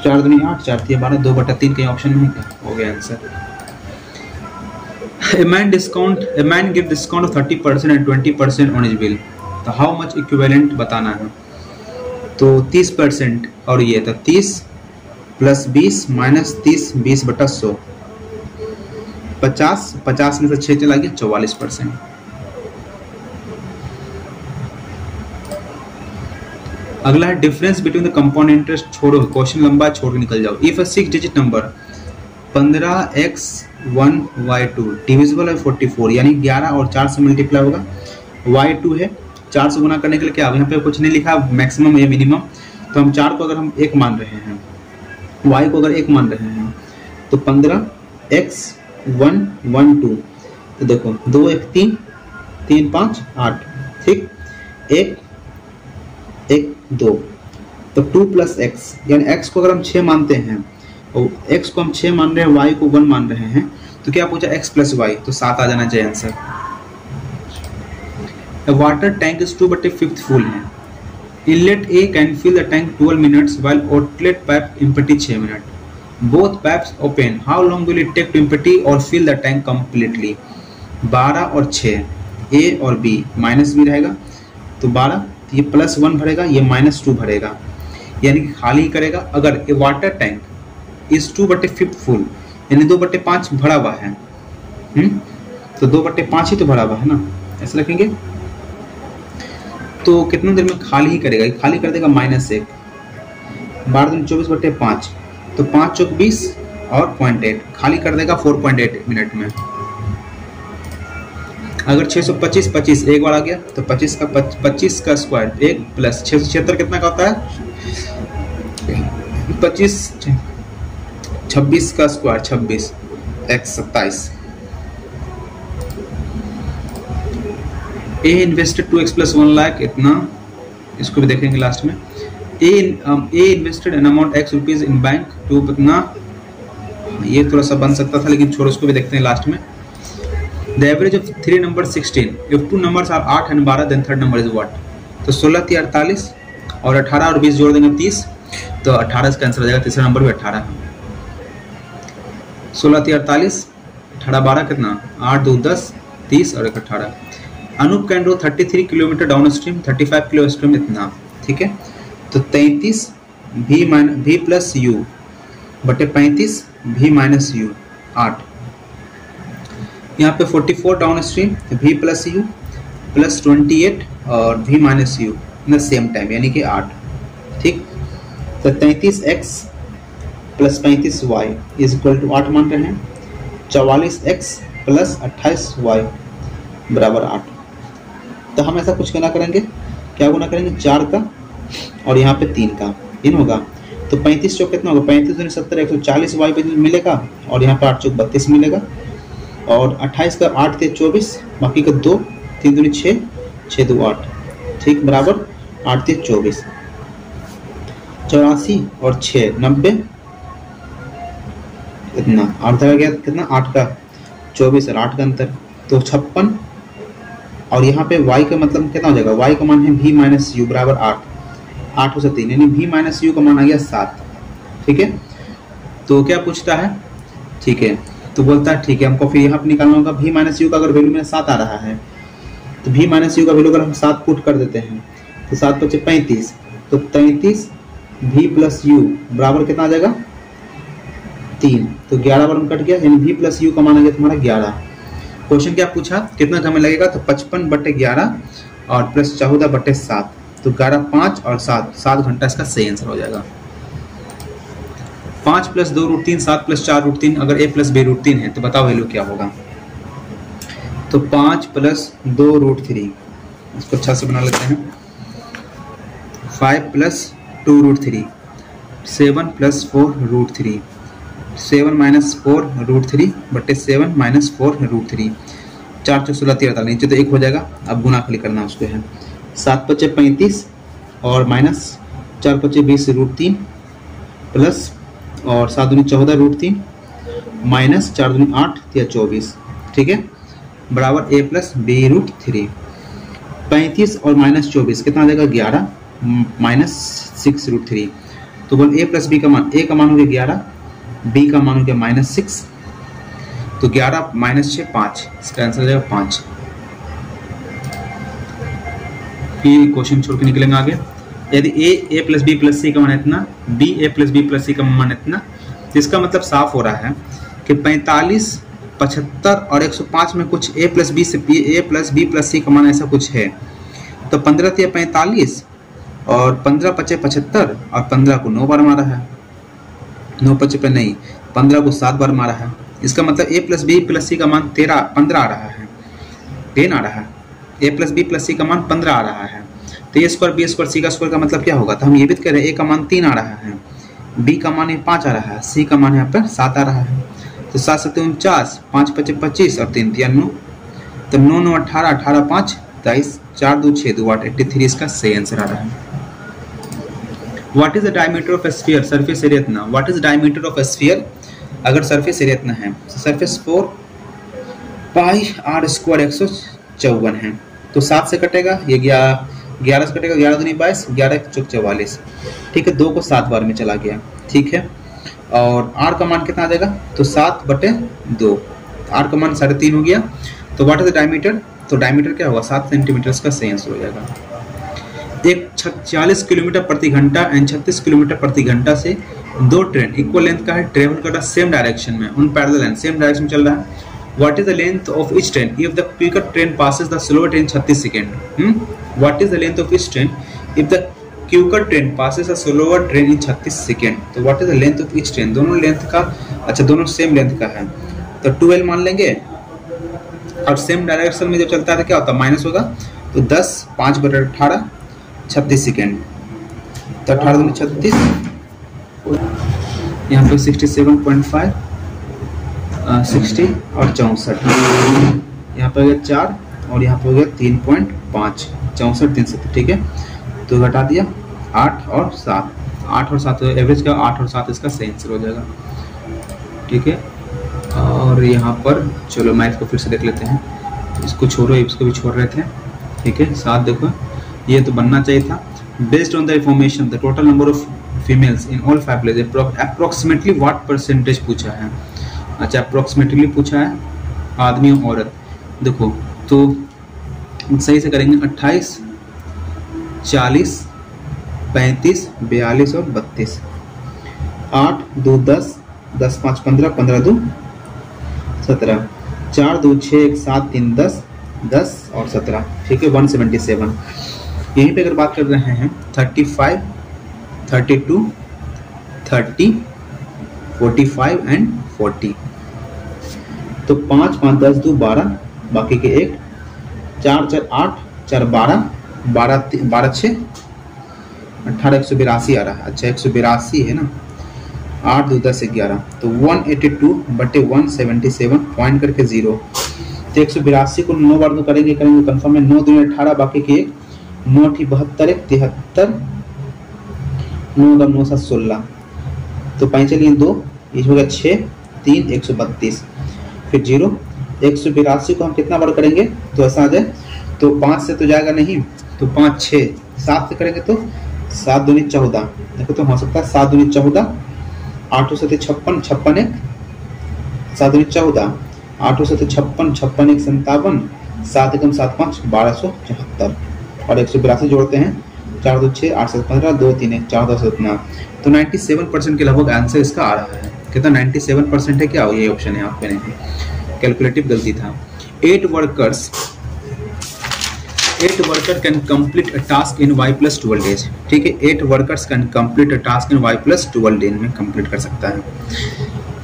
4 दूनी 8 4 3 12, 2/3 कहीं ऑप्शन में क्या हो गया answer. A man give discount of 30% and 20% on his bill, तो how much equivalent बताना है। तो 30% और ये था 30 प्लस 20 माइनस 30 20/100, 50 में से 6 चला गया 44%। अगला है difference between the compound interest. छोड़ो क्वेश्चन लंबा, छोड़ के निकल जाओ। If a 6 digit number 15x1y2 divisible है 44, यानी 11 और 4 से मल्टीप्लाई होगा। y2 है, 4 से गुना करने के लिए क्या, यहाँ पे कुछ नहीं लिखा मैक्सिमम या मिनिमम, तो हम 4 को अगर हम 1 मान रहे हैं, y को अगर 1 मान रहे हैं, तो 15x112, तो देखो 2 1 3 3 5 8, ठीक, 1 1 2, तो 2 + x, यानी x को अगर हम 6 मानते हैं और x को हम 6 मान रहे हैं, y को 1 मान रहे हैं, तो क्या पूछा x + y, तो 7 आ जाना चाहिए answer. A water tank is 2/5 full है। Inlet A can fill the tank 12 minutes while outlet pipe empty 6 minute. Both pipes open. How long will it take to empty or fill the tank completely? 12 और 6, A और B, minus B रहेगा, तो 12, ये +1 भरेगा, ये -2 भरेगा, यानी कि खाली ही करेगा। अगर ए वाटर टैंक इज 2/5 फुल, यानी 2/5 भरा हुआ है, तो 2/5 ही तो भरा हुआ है ना, ऐसे रखेंगे। तो कितने देर में खाली ही करेगा, खाली कर देगा -1, 12 दूनी 24/5, तो 5 चौक 20 और 0.8 खाली कर देगा 4.8 मिनट में। अगर 625 25 एक बार आ गया, तो 25 का स्क्वायर 1 प्लस 676 कितना का होता है 25, 26 का square 26 x 27। A invested 2x + 1 lakh, इतना, इसको भी देखेंगे लास्ट में। A invested an amount x rupees in bank to, कितना, ये थोड़ा सा बन सकता था लेकिन छोड़ो, उसको भी देखते हैं लास्ट में। The average of 3 number 16, if 2 numbers are 8 and 12 then third number is what. तो 16 3 48 और 18 और 20 जोड़ देंगे 30, तो 18 से कैंसिल हो जाएगा, तीसरा नंबर भी 18 है। 16 3 48, 18 12 कितना, 8 2 10 30 और 1 18। Anup can row 33 kilometre downstream, 35 kilo stream इतना, ठीक है। तो 33 v + u बटे 35 v - u 8। यहाँ पे 44 डाउन स्ट्रीम, v + u + 28 और v - u in the same time, यानी कि 8, ठीक। तो 33x + 35y = 8 मान रहे हैं। 44x + 28y = 8। तो हम ऐसा कुछ गुना करेंगे, क्या गुना करेंगे 4 का और यहाँ पे 3 का, 3 होगा, तो 35 चौक कितना होगा, 35 दूनी 70, 140 y पे मिलेगा, और यहाँ पे 8 चौक 32 मिलेगा, और 28 का 8 थे 24, बाकी का 2, 3 दूनी 6, 6 2 8, ठीक, बराबर 8 थे 24, 84 और 6 90, इतना 8 का गया, कितना 8 का 24 और 8 का अंतर, तो 56। और यहाँ पे y का मतलब कितना हो जाएगा, y का मान है v - u = 8, 8 से 3, यानी v - u का मान आ गया 7, ठीक है, तो क्या पूछता है, ठीक है, तो बोलता है ठीक है हमको फिर यहाँ पर निकालना होगा v माइनस यू का अगर वैल्यू मेरा 7 आ रहा है तो v माइनस यू का वैल्यू अगर हम 7 पुट कर देते हैं तो 7 बचे 35, तो 33 v प्लस यू बराबर कितना आ जाएगा 3, तो 11 बार कट गया, यानी v प्लस यू का मान आ गया तुम्हारा 11। क्वेश्चन क्या पूछा, कितना समय लगेगा, तो 55/11 और प्लस 14/7, तो 11, 5 और 7 घंटा इसका सही आंसर हो जाएगा। 5 + 2√3 7 + 4√3, अगर a + b√3 है तो बताओ वैल्यू क्या होगा। तो 5 + 2√3, इसको अच्छा से बना लेते हैं, 5 + 2√3, 7 + 4√3, 7 - 4√3/7 - 4√3, 4 × 16 13, नीचे तो 1 हो जाएगा, अब गुना खाली करना उसको है। 7 × 5 = 35 और माइनस 4 × 5 = 20√3 प्लस और 7 × 2 = 14√3 माइनस 4 × 2 = 8 या 24, ठीक है, बराबर a + b√3। 35 और माइनस 24 कितना आ जाएगा 11 माइनस 6√3, तो बोल a + b का मान, a का मान हो गया 11, b का मान हो गया -6, तो 11 - 6 5, इसका आंसर आ जाएगा 5। फिर क्वेश्चन छोड़ के निकलेंगे आगे। यदि a + b + c का मान इतना, b a + b + c का मान इतना, तो इसका मतलब साफ हो रहा है कि 45, 75 और 105 में कुछ a + b + c का मान ऐसा कुछ है। तो 15 × 45 और 15 × 5 = 75 और 15 को 9 बार मारा है, 9 × 5 नहीं, 15 को 7 बार मारा है। इसका मतलब a + b + c का मान 15 आ रहा है, 10 आ रहा है, a + b + c का मान 15 आ रहा है। तो a² b² c का स्क्वायर का मतलब क्या होगा, तो हम ये भी कह रहे हैं a का मान 3 आ रहा है, b का मान 5 आ रहा है, c का मान यहाँ पर 7 आ रहा है। तो 7 × 7 = 49, 5 × 5 = 25 और 3 × 3 = 9, तो 9 × 9 = 18, 18 × 5 = 23, 4 × 2 = 6, 2 × 8 = 83, इसका सही आंसर आ रहा है। What is the diameter of a sphere? Surface area इतना। What is the diameter of a sphere? अगर सरफेस एरिया इतना है तो सरफेस 4 πr² 154 है, तो 7 से कटेगा, ये 11 से कटेगा, 11 दूनी 22, 11 × 1 = 44, ठीक है, 2 को 7 बार में चला गया, ठीक है। और r का मान कितना आ जाएगा, तो 7/2, r का मान 3.5 हो गया। तो व्हाट इज द डायमीटर, तो डायमीटर क्या होगा 7 सेंटीमीटर, इसका सही आंसर हो जाएगा। एक 40 किलोमीटर प्रति घंटा एंड 36 किलोमीटर प्रति घंटा से 2 ट्रेन इक्वल लेंथ का है, ट्रेवल कर रहा है सेम डायरेक्शन में, उन पैरेलल लाइन सेम डायरेक्शन में चल रहा है। What is the length of each train if the quicker train passes the slower train 36 second. What is the length of each train if the quicker train passes the slower train in 36 second. तो what is the length of each train, दोनों length का, अच्छा दोनों same length का है, तो 12 मान लेंगे, और सेम डायरेक्शन में जब चलता है तो क्या होता है माइनस होगा, तो 10 5/18 36 सेकेंड, तो 18 दूनी 36, यहाँ पे 67.5 60 और 64, यहाँ पे हो गया 4 और यहाँ पे हो गया 3.5, 64 370, ठीक है, तो घटा दिया 8 और 7, 8 और 7 एवरेज का 8 और 7 इसका सही आंसर हो जाएगा, ठीक है। और यहाँ पर चलो मैथ को फिर से देख लेते हैं, इसको छोड़ो इसको भी छोड़ रहे थे, ठीक है। 7 देखो ये तो बनना चाहिए था। Based on the information the total number of females in all families approximately what percentage पूछा है, अच्छा अप्रोक्सीमेटली पूछा है, आदमी और औरत। देखो तो सही से करेंगे 28 40 35 42 और 32, 8 2 10 10 5 15 15 2 17, 4 2 6 1 7 3 10 10 और 17, ठीक है, 177। यहीं पे अगर बात कर रहे हैं 35 32 30 45 एंड 40, तो 5 5 10 2 12, बाकी के 1 4 4 8 4 12 12 6 18 182 आ रहा है, अच्छा 182 है ना, 8 2 10 11, तो 182/177 पॉइंट करके 0, तो 182 को 9 बार तो करेंगे कंफर्म है, 9 2 18, बाकी के 1 9 × 72 73 9 9 7 16, तो 5 चलिए 2 ये हो गया 6 3 132, फिर 0 182 को हम कितना बार करेंगे तो ऐसा आ जाए, तो 5 से तो जाएगा नहीं, तो 5 6 7 से करेंगे तो 7 दूनी 14, देखो तो हो सकता है 7 दूनी 14 8 7 56, 56 1 7 14, 8 7 56, 56 1 57, 7 1 7 5 1274 और 182 जोड़ते हैं, 4 2 6 8 7 15 2 3 1 4 10 9। तो 97% के लगभग आंसर इसका आ रहा है। कितना 97% है क्या? ये ऑप्शन है, आप नहीं, कैलकुलेटिव गलती था। 8 worker can complete a task in y + 12 days. ठीक है, 8 workers can complete a task in y + 12 days में कंप्लीट कर सकता है।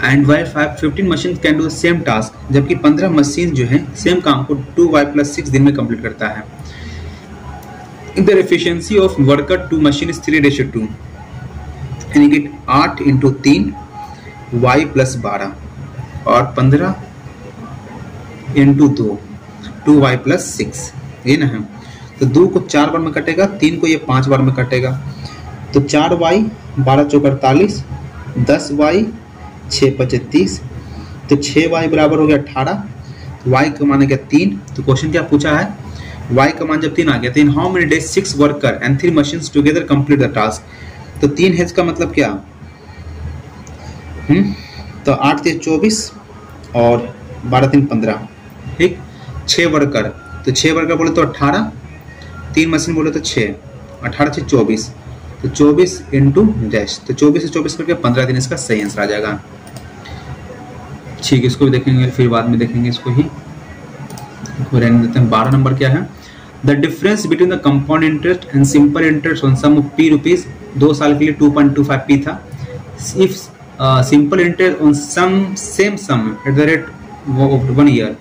And while 15 machine can do same task, जबकि 15 मशीन जो है सेम काम को 2y + 6 दिन में कंप्लीट करता है। The efficiency of worker to machine is 3:2, यानी कि 8 × 3 y + 12 और 15 × 2 2y + 6, ये ना है। तो 2 को 4 बार में कटेगा, 3 को ये 5 बार में कटेगा। तो 4y 12 × 4 = 48, 10y 6 × 5 = 30, तो 6y बराबर हो गया 18। तो y का मान है क्या 3। तो क्वेश्चन क्या पूछा है, y का मान जब 3 आ गया तो in how many days 6 worker and 3 machines together complete the task. तो 3 है इसका मतलब क्या, तो 8 3 24 और 12 3 15, ठीक। 6 वर्कर, तो 6 वर्कर बोले तो 18, 3 मशीन बोले तो 6, 18 6 24, तो 24 इंटू डैश, तो 24 से 24 करके 15 दिन इसका सही आंसर आ जाएगा। ठीक, इसको भी देखेंगे फिर बाद में देखेंगे इसको ही, रहने देते हैं। 12 नंबर क्या है, the difference between the compound interest and simple interest on sum of p rupees, 2 साल के लिए 2.25 p था। If simple interest on sum same sum at the rate of 1 year,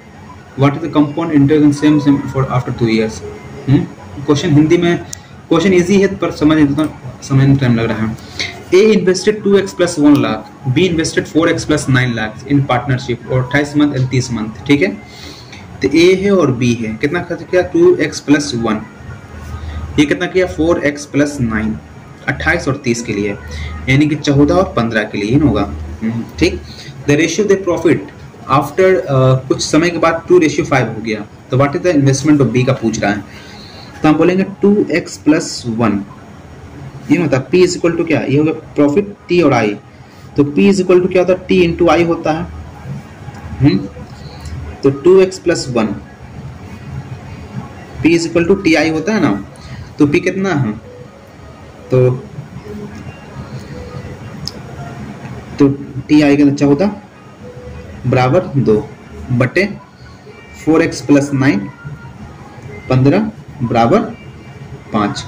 what is the compound interest on same sum for after 2 years. Question Hindi में, question easy है पर समझने में time लग रहा है। A invested 2x + 1 lakh, B invested 4x + 9 lakh in partnership और 28 month and 30 month. ठीक है, तो A है और B है, कितना खर्च किया 2x + 1, ये कितना किया 4x + 9, 28 और 30 के लिए, यानी कि 14 और 15 के लिए होगा। ठीक, the ratio the profit after कुछ समय के बाद 2:5 हो गया, तो what is the investment of B का पूछ रहा है। तो हम बोलेंगे 2x + 1, ये मतलब P = क्या, ये होगा प्रॉफिट T और I, तो P = क्या होता है T × I होता है। तो 2x + 1 P = TI होता है ना, तो P कितना है, तो TI का 14 बराबर 2 बटे 4x + 9 15 बराबर 5,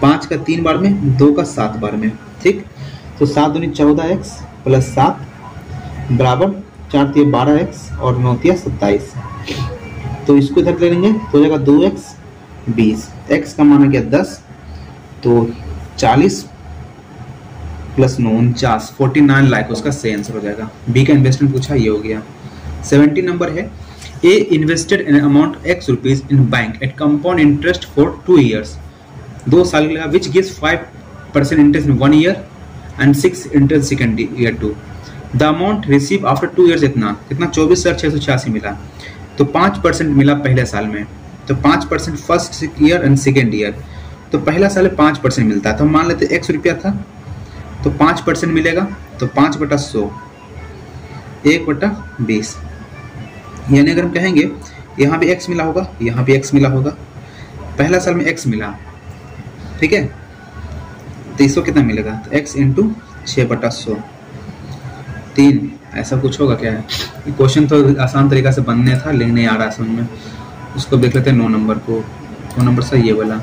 5 का 3 बार में, 2 का 7 बार में। ठीक, तो 7 दूनी 14x + 7 बराबर 4 3 12x और 9 3 27। तो इसको इधर ले लेंगे तो हो जाएगा 2x 20, x का मान है क्या 10, तो 40 + 9 49, 49 लाख उसका सही आंसर हो जाएगा। बी का इन्वेस्टमेंट पूछा, ये हो गया। 70 नंबर है, A invested an amount x rupees in bank at compound interest for 2 years, 2 साल के लिए, which gives 5% interest in 1 year and 6 interest second year 2. The amount received after 2 years कितना 24,686 मिला, तो 5% मिला पहले साल में, तो 5% first year and second year, तो पहला साल में 5% मिलता है। तो मान लेते x रुपया था, तो 5% मिलेगा, तो 5/100 1/20, यानी अगर हम कहेंगे यहाँ भी x मिला होगा, यहाँ भी x मिला होगा, पहला साल में x मिला, ठीक है, तो इसको कितना मिलेगा, तो x × 6/100 3, ऐसा कुछ होगा क्या है। क्वेश्चन तो आसान तरीका से बनने था लेकिन नहीं आ रहा समझ में, उसको देख लेते हैं 9 नंबर को। 9 नंबर से ये वाला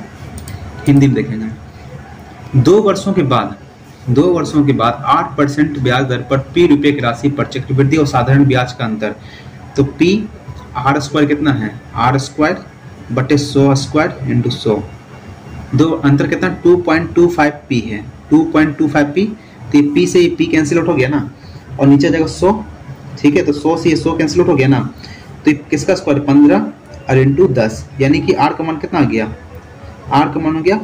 हिंदी में देखेंगे। 2 वर्षों के बाद 8% ब्याज दर पर p रुपये की राशि पर चक्रवृद्धि और साधारण ब्याज का अंतर, तो p r² कितना है, r² बटे 100² × 100, दो अंतर कितना 2.25p है, 2.25p, तो ये p से ये p कैंसिल आउट हो गया ना, और नीचे जाएगा 100, ठीक है, तो 100 से ये 100 कैंसिल आउट हो गया ना, तो किसका स्क्वायर 15 और × 10, यानी कि r का मान कितना आ गया, r का मान हो गया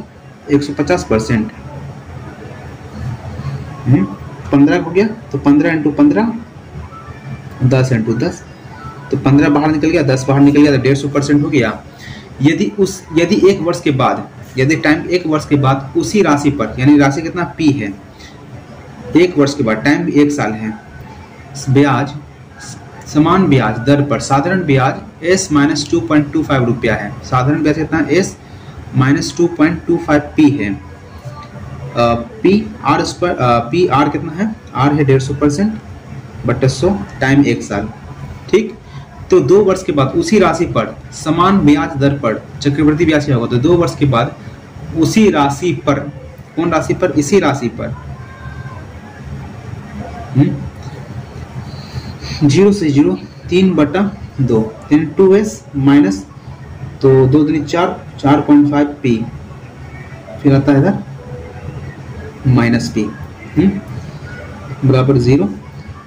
150%, 15 हो गया, तो 15 × 15 10 × 10, तो 15 बाहर निकल गया, 10 बाहर निकल गया, तो 150% हो गया। यदि 1 वर्ष के बाद, यदि टाइम 1 वर्ष के बाद उसी राशि पर, यानी राशि कितना p है, 1 वर्ष के बाद, टाइम भी 1 साल है। ब्याज, समान ब्याज दर पर साधारण ब्याज S माइनस 2.25 रुपया है। साधारण ब्याज कितना है? S माइनस 2.25 P है। P R square, P R कितना है? आर है 150% बटा 100 टाइम 1 साल। ठीक, तो 2 वर्ष के बाद उसी राशि पर समान ब्याज दर पर चक्रवृद्धि ब्याज क्या होगा? तो 2 वर्ष के बाद उसी राशि पर, कौन राशि पर? इसी राशि पर 0 से 0 3/2 2s माइनस, तो 2 दूनी 4 4.5 p, फिर आता है इधर माइनस p बराबर 0,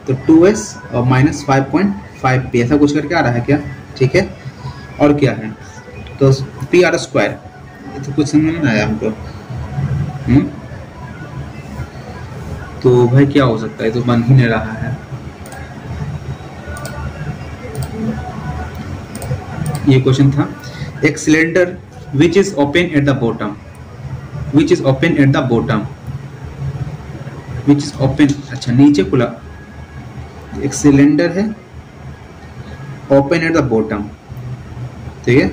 तो 2s और माइनस 5.5 p, ऐसा कुछ करके आ रहा है क्या? ठीक है, और क्या है? तो पी आर स्क्वायर, तो कुछ समझ नहीं आया हमको। तो भाई क्या हो सकता है? तो बन ही नहीं रहा है। ये क्वेश्चन था, एक cylinder which is open at the bottom, which is open at the bottom, which is open, अच्छा नीचे खुला, एक सिलेंडर है ओपन एट द बॉटम, ठीक है,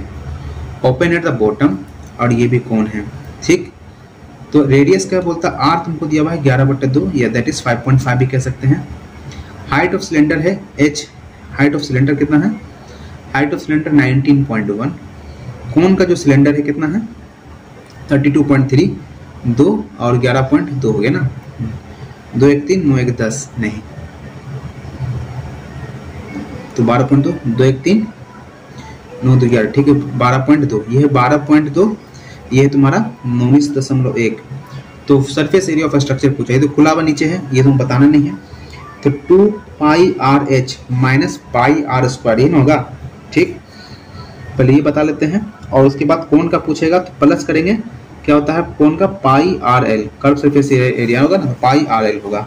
ओपन एट द बॉटम, और ये भी कौन है? ठीक, तो रेडियस क्या बोलता है? आर तुमको दिया हुआ है 11/2 या दैट इज 5.5 भी कह सकते हैं। हाइट ऑफ सिलेंडर है h, हाइट ऑफ सिलेंडर कितना है? Height of cylinder 19.1। कौन का जो सिलेंडर है कितना है? 32.3, 2 और 11.2 हो गया ना, 2 1 3 9 1 10 नहीं, तो 12.2, 2 1 3 9 2 11, ठीक है 12.2, ये है 12.2, ये है तुम्हारा 19.1। तो सरफेस एरिया ऑफ स्ट्रक्चर पूछा, ये तो खुला हुआ नीचे है, ये तुम बताना नहीं है। तो 2 pi R H minus pi R square, ये ना होगा। ठीक, पहले ये बता लेते हैं, और उसके बाद कौन का पूछेगा तो प्लस करेंगे, क्या होता है कौन का? Pi R L, curved surface area होगा ना, पाई आर एल होगा।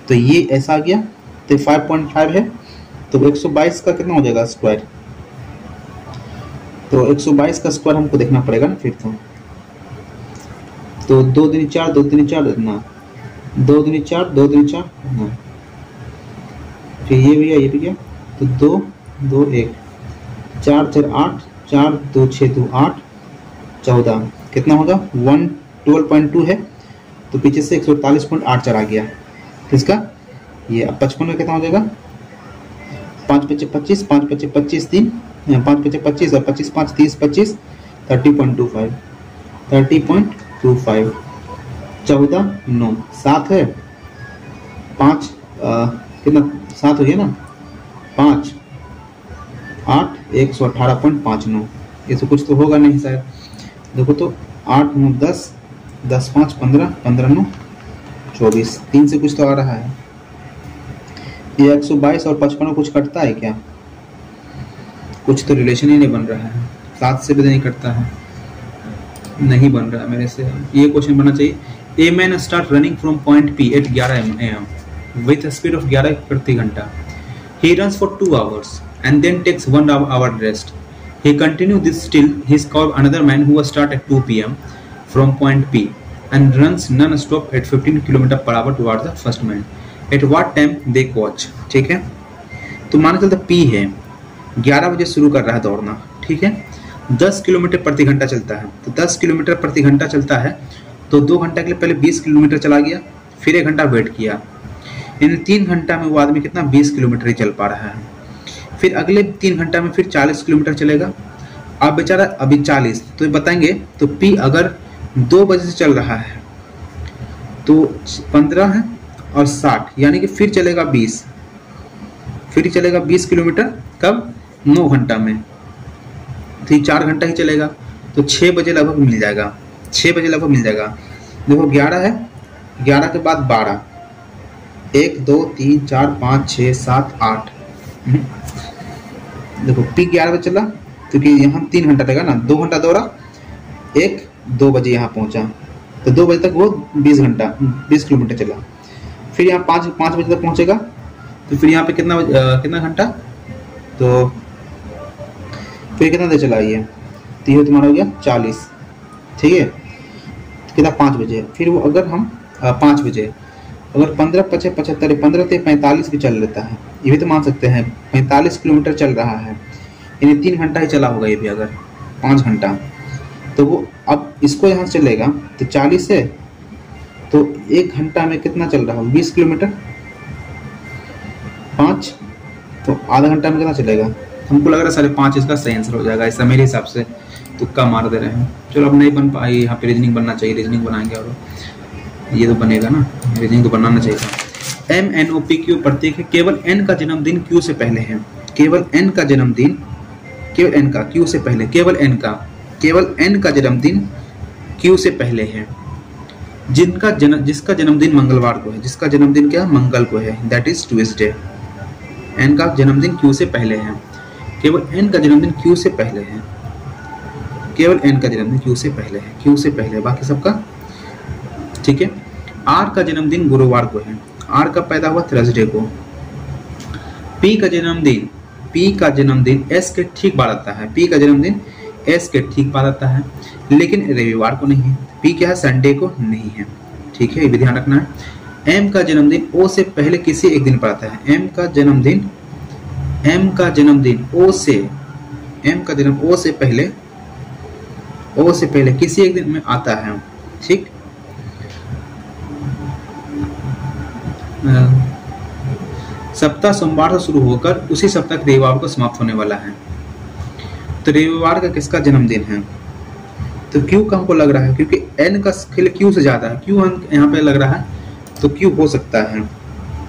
तो ये ऐसा आ गया, तो 5.5 है, तो 122 का कितना हो जाएगा स्क्वायर? तो 122 का स्क्वायर हमको देखना पड़ेगा ना फिर तो 2 दूनी 4 2 दूनी 4 ना, 2 दूनी 4 2 दूनी 4 ना, फिर ये भी है, ये भी गया, तो 2 2 1 4 4 8 4 2 6 2 8 14, कितना होगा? 112.2 है, तो पीछे से 148.84 आ गया। किसका? ये 55 का कितना हो जाएगा? 5 5 25 5 5 25 3 5 5 25 और 25 5 30 25 30.25 30.25 14 9 7 है 5 कितना 7 हो गया ना, 5 8 118.59, ये तो कुछ तो होगा नहीं शायद। देखो तो 8 9 10 10 5 15 15 9 24, 3 से कुछ तो आ रहा है। ये 122 और 55 कुछ कटता है क्या? कुछ तो रिलेशन ही नहीं बन रहा है, 7 से भी नहीं कटता है, नहीं बन रहा है मेरे से। ये क्वेश्चन बनना चाहिए, a man start running from point P at 11 AM with speed of 11 प्रति घंटा। He runs for 2 hours and then takes 1 hour rest. He continued this till he called another man who was start at 2 PM from point P and runs non-stop at 15 km/h towards the first man. At what time they watch? ठीक है, तो माना चलता P है, 11 बजे शुरू कर रहा है दौड़ना, ठीक है, 10 किलोमीटर प्रति घंटा चलता है, तो 10 किलोमीटर प्रति घंटा चलता है, तो 2 घंटा के लिए पहले 20 किलोमीटर चला गया, फिर 1 घंटा वेट किया, इन 3 घंटा में वो आदमी कितना 20 किलोमीटर ही चल पा रहा है। फिर अगले 3 घंटा में फिर 40 किलोमीटर चलेगा, अब बेचारा अभी 40, तो बताएंगे तो P अगर 2 बजे से चल रहा है तो 15 है और 60, यानी कि फिर चलेगा 20, फिर चलेगा 20 किलोमीटर कब? 9 घंटा में, तो 4 घंटा ही चलेगा, तो 6 बजे लगभग मिल जाएगा, 6 बजे लगभग मिल जाएगा। देखो 11 है, 11 के बाद 12, 1 2 3 4 5 6 7 8, देखो P 11 बजे चला, क्योंकि यहाँ 3 घंटा लगेगा ना, 2 घंटा दौड़ा, 2 बजे यहाँ पहुँचा, तो 2 बजे तक वो 20 किलोमीटर चला, फिर यहाँ 5 बजे तक पहुँचेगा, तो फिर यहाँ पे कितना घंटा, तो फिर कितना देर चला ये, तो ये तुम्हारा हो गया 40, ठीक है, तो कितना 5 बजे, फिर वो अगर हम 5 बजे अगर 15 पचे 75, 15 से 45 भी चल लेता है, ये भी तो मान सकते हैं 45 किलोमीटर चल रहा है, यानी 3 घंटा ही चला होगा ये भी, अगर 5 घंटा, तो वो अब इसको यहाँ से चलेगा तो 40 है, तो 1 घंटा में कितना चल रहा है, 20 किलोमीटर, 5, तो आधा घंटा में कितना चलेगा, हमको लग रहा है 5.5 इसका सही आंसर हो जाएगा, ऐसा मेरे हिसाब से तुक्का मार दे रहे हैं। चलो अब नहीं बन पाई, यहाँ पे रीजनिंग बनना चाहिए, रीजनिंग बनाएंगे और ये तो बनेगा ना, रीजनिंग तो बनाना चाहिए था। MNOPQ प्रतीक है, केवल n का जन्मदिन q से पहले है, केवल n का जन्मदिन, केवल n का q से पहले, केवल n का जन्मदिन q से पहले है, जिसका जन्मदिन मंगलवार को है, जिसका जन्मदिन क्या मंगल को है, दैट इज ट्यूसडे। n का जन्मदिन q से पहले है, केवल n का जन्मदिन q से पहले है, केवल n का जन्मदिन q से पहले है, q से पहले, बाकी सबका ठीक है। r का जन्मदिन गुरुवार को है, r का पैदा हुआ थर्सडे को। p का जन्मदिन s के ठीक बाद आता है, p का जन्मदिन s के ठीक बाद आता है, लेकिन रविवार को नहीं है। p क्या है, संडे को नहीं है, ठीक है, ये भी ध्यान रखना है। m का जन्मदिन o से पहले किसी एक दिन पर आता है, m का जन्मदिन o से पहले किसी एक दिन में आता है, ठीक। सप्ताह सोमवार से शुरू होकर उसी सप्ताह के रविवार को समाप्त होने वाला है, तो रविवार का किसका जन्मदिन है, तो क्यू का हमको लग रहा है, क्योंकि n का स्केल क्यू से ज्यादा है, क्यू यहाँ पे लग रहा है, तो क्यू हो सकता है,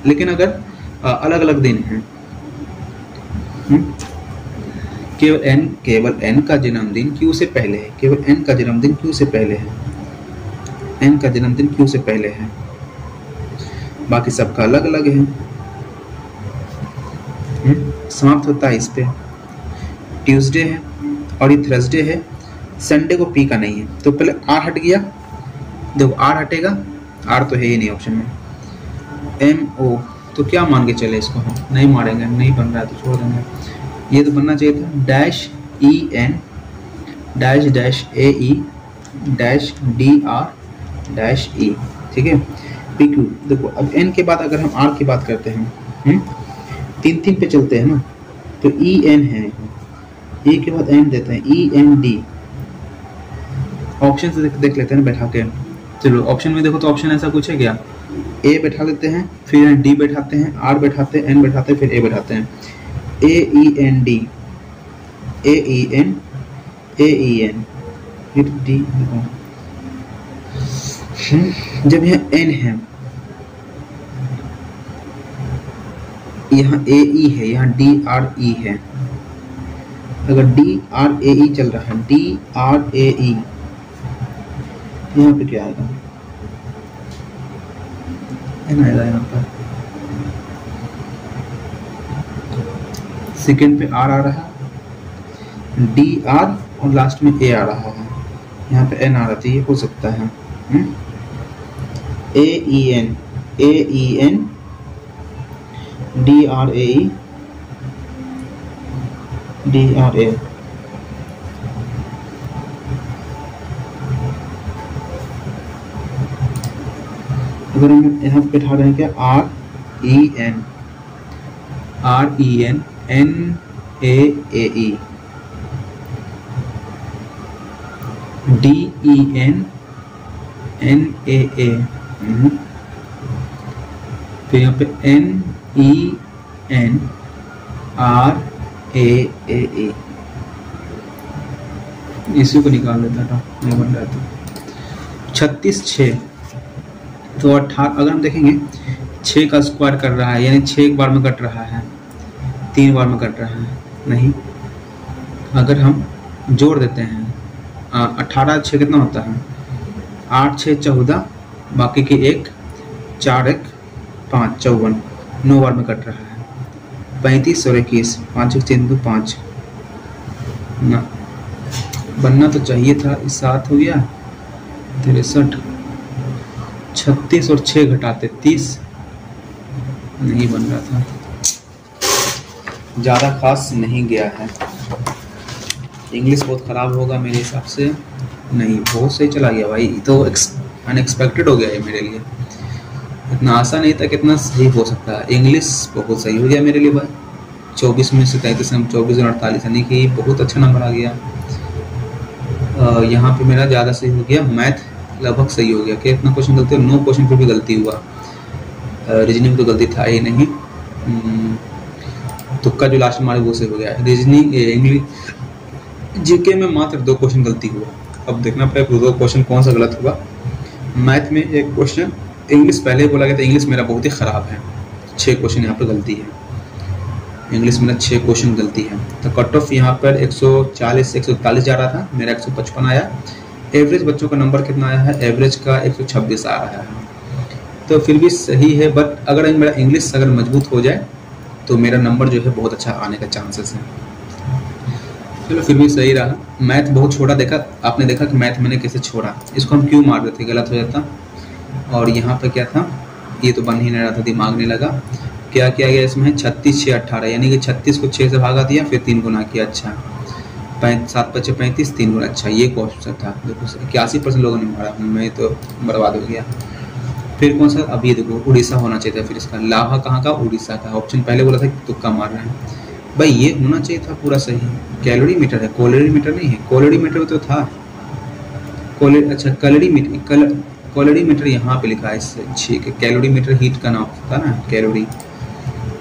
लेकिन अगर अलग अलग दिन है, केवल n का जन्मदिन q से पहले है, केवल n का जन्मदिन q से पहले है, n का जन्मदिन q से पहले है, बाकी सबका अलग अलग है। समाप्त होता है इस पे, ट्यूसडे है और ये थर्सडे है, संडे को p का नहीं है, तो पहले r हट गया, देखो r हटेगा, r तो है ही नहीं ऑप्शन में। MO तो क्या मान के चले इसको, हम नहीं मारेंगे, नहीं बन रहा है तो छोड़ देंगे, ये तो बनना चाहिए था -EN -AE -DR -E, ठीक है। PQ देखो, अब n के बाद अगर हम r की बात करते हैं, 3 पे चलते हैं ना, तो EN है, e के बाद n देते हैं, END, ऑप्शन से देख लेते हैं बैठा के। चलो ऑप्शन में देखो तो ऑप्शन ऐसा कुछ है क्या, a बैठा लेते हैं, फिर d बैठाते हैं, r बैठाते हैं, n बैठाते हैं, फिर a बैठाते हैं, AEND AEN फिर d, जब यहाँ n है, यहाँ AE है, यहाँ DRE है, अगर DRAE चल रहा है, DRAE, यहाँ पे क्या आएगा, n आएगा यहाँ पर, सेकेंड पे r आ रहा है, DR और लास्ट में a आ रहा है, यहाँ पे n आ रहा था, ये हो सकता है। AEN DRAE DRA, अगर हम यहाँ पे बैठा रहे हैं क्या, REN NAAE DEN NAA, फिर यहाँ पे NEN RAAE, इसी को निकाल लेता था, नहीं बन रहा था। 36 6, तो 18, अगर हम देखेंगे 6 का स्क्वायर कर रहा है, यानी 6 एक बार में कट रहा है, 3 बार में कट रहा है, नहीं, अगर हम जोड़ देते हैं 18 6 कितना होता है, 8 6 14, बाकी के 1 4 1 5 54, 9 बार में कट रहा है, 35 और 21, 5 1 3 2 5, ना बनना तो चाहिए था, इस 7 हो गया, 63, 36 और 6 घटाते 30, नहीं बन रहा था, ज़्यादा खास नहीं गया है। इंग्लिश बहुत ख़राब होगा मेरे हिसाब से, नहीं बहुत सही चला गया भाई, तो अनएक्सपेक्टेड हो गया है मेरे लिए। इतना आसान नहीं था कितना सही हो सकता है। इंग्लिश बहुत सही हो गया मेरे लिए भाई, 24 में से 33 नंबर 24 और 48, यानी कि बहुत अच्छा नंबर आ गया। यहाँ पे मेरा ज़्यादा सही हो गया। मैथ लगभग सही हो गया। कि इतना क्वेश्चन गलती हो, 9 क्वेश्चन पर भी गलती हुआ। रीजनिंग तो गलती था ही नहीं। तुक्का जो लास्ट में मारे वो सही हो गया। रीजनिंग इंग्लिश जीके में मात्र 2 क्वेश्चन गलती हुआ। अब देखना पड़ेगा 2 क्वेश्चन कौन सा गलत हुआ। मैथ में 1 क्वेश्चन, इंग्लिश पहले बोला गया था इंग्लिश मेरा बहुत ही ख़राब है, 6 क्वेश्चन यहाँ पर गलती है। इंग्लिश में 6 क्वेश्चन गलती है। तो कट ऑफ यहाँ पर 140 से 141 जा रहा था, मेरा 155 आया। एवरेज बच्चों का नंबर कितना आया है? एवरेज का 126 आ रहा है, तो फिर भी सही है। बट अगर मेरा इंग्लिश अगर मजबूत हो जाए तो मेरा नंबर जो है बहुत अच्छा आने का चांसेस है। चलो फिर भी सही रहा। मैथ बहुत छोटा देखा, आपने देखा कि मैथ मैंने कैसे छोड़ा, इसको हम क्यों मार देते, गलत हो जाता। और यहाँ पर क्या था, ये तो बन ही नहीं रहा था, दिमाग नहीं लगा। क्या किया गया इसमें? 36 6 18, यानी कि 36 को 6 से भागा दिया, फिर 3 गुना किया। अच्छा 7 5 35, 3 गुना। अच्छा ये क्वेश्चन था। देखो 81% लोगों ने मारा, मैं तो बर्बाद हो गया। फिर कौन सा? अब ये देखो उड़ीसा होना चाहिए था। फिर इसका लाभा कहाँ का? उड़ीसा का। ऑप्शन पहले बोला था कि तुक्का मार रहे हैं भाई, ये होना चाहिए था पूरा सही। कैलोरीमीटर है, कैलोरीमीटर नहीं है। कैलोरीमीटर तो था अच्छा कैलोरीमीटर यहाँ पे लिखा है इससे। ठीक है, कैलोरीमीटर हीट का नाम था ना, कैलोरी।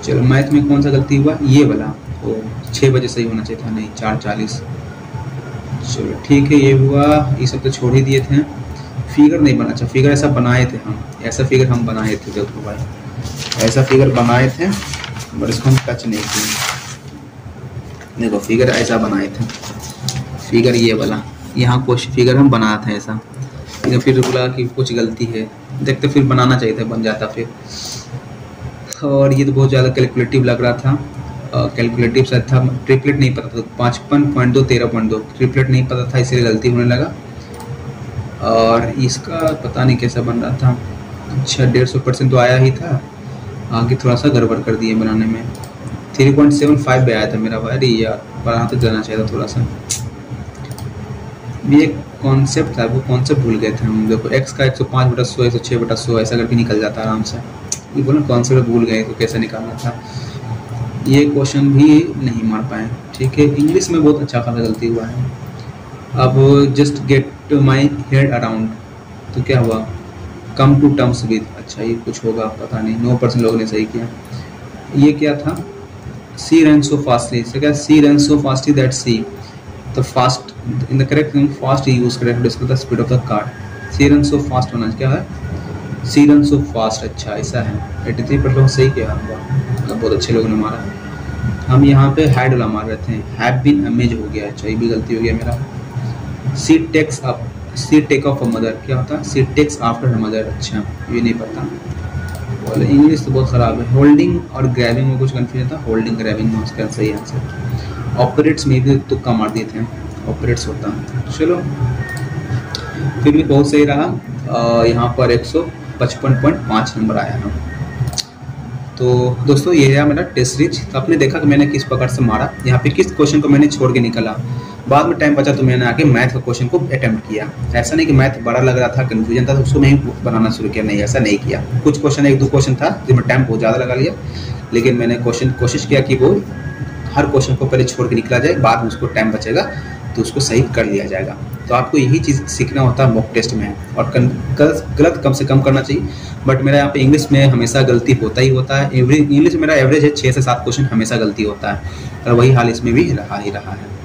चलो मैथ में कौन सा गलती हुआ? ये वाला। ओ 6 बजे सही होना चाहिए था, नहीं 4:40। चलो ठीक है, ये हुआ। ये सब तो छोड़ ही दिए थे। फिगर नहीं बना। अच्छा फिगर ऐसा बनाए थे हम, ऐसा फिगर हम बनाए थे। देखो भाई ऐसा फिगर बनाए थे, बट इसको हम टच नहीं किए। देखो फिगर ऐसा बनाए थे, फिगर ये वाला। यहाँ कुछ फिगर हम बनाया था ऐसा, लेकिन फिर बोला कि कुछ गलती है। देखते फिर बनाना चाहिए था, बन जाता फिर। और ये तो बहुत ज़्यादा कैलकुलेटिव लग रहा था। कैलकुलेटिव शायद था, ट्रिपलेट नहीं पता था। 55.2 13.2 ट्रिपलेट नहीं पता था, इसलिए गलती होने लगा। और इसका पता नहीं कैसा बन रहा था। अच्छा 150% तो आया ही था, आगे थोड़ा सा गड़बड़ कर दिए बनाने में। 3.75 पे आया था मेरा भाई। अरे यार बढ़ा तो जाना चाहिए था थोड़ा सा। ये कॉन्सेप्ट था, वो कॉन्सेप्ट भूल गए थे हम। देखो x का 105/100 106/100 ऐसा करके निकल जाता आराम से। ये बोला कॉन्सेप्ट भूल गए तो कैसे निकालना था। ये क्वेश्चन भी नहीं मार पाए। ठीक है, इंग्लिश में बहुत अच्छा खासा गलती हुआ है। अब just get my head around, तो क्या हुआ? Come to terms with. अच्छा ये कुछ होगा पता नहीं, 9% लोगों ने सही किया। ये क्या था? She ran so fastly. Say क्या? She ran so fastly that she, तो fast in the correct fast use correct describe the speed of the car. She ran so fast होना क्या है? She ran so fast. अच्छा ऐसा है। 83% लोग सही किया हुआ, मतलब बहुत अच्छे लोगों ने मारा। हम यहाँ पे हैड वाला मार रहे थे, हैव बीन अमेज हो गया। अच्छा ये भी गलती हो गया मेरा। She takes up, she take of a mother क्या होता है? She takes after mother. अच्छा ये नहीं पता। बोले इंग्लिश तो बहुत ख़राब है। होल्डिंग और ग्रैबिंग में कुछ कंफ्यूजन था। होल्डिंग ग्रैबिंग में उसका सही आंसर। ऑपरेट्स में भी तुक्का मार दिए थे, ऑपरेट्स होता। चलो फिर भी बहुत सही रहा। यहाँ पर 155.5 नंबर आया है। तो दोस्तों ये है मेरा टेस्ट सीरीज। तो आपने देखा कि मैंने किस प्रकार से मारा, यहाँ पे किस क्वेश्चन को मैंने छोड़ के निकला। बाद में टाइम बचा तो मैंने आके मैथ का क्वेश्चन को अटेम्प्ट किया। ऐसा नहीं कि मैथ बड़ा लग रहा था, कन्फ्यूजन था तो उसको नहीं बनाना शुरू किया, नहीं ऐसा नहीं किया। कुछ क्वेश्चन 1-2 क्वेश्चन था जिसमें टाइम बहुत ज़्यादा लगा लिया, लेकिन मैंने कोशिश किया कि वो हर क्वेश्चन को पहले छोड़ के निकला जाए, बाद में उसको टाइम बचेगा तो उसको सही कर लिया जाएगा। तो आपको यही चीज़ सीखना होता है मॉक टेस्ट में, और गलत कम से कम करना चाहिए। बट मेरा यहाँ पे इंग्लिश में हमेशा गलती होता ही होता है। इंग्लिश में मेरा एवरेज है 6 से 7 क्वेश्चन हमेशा गलती होता है, और वही हाल इसमें भी रहा ही रहा है।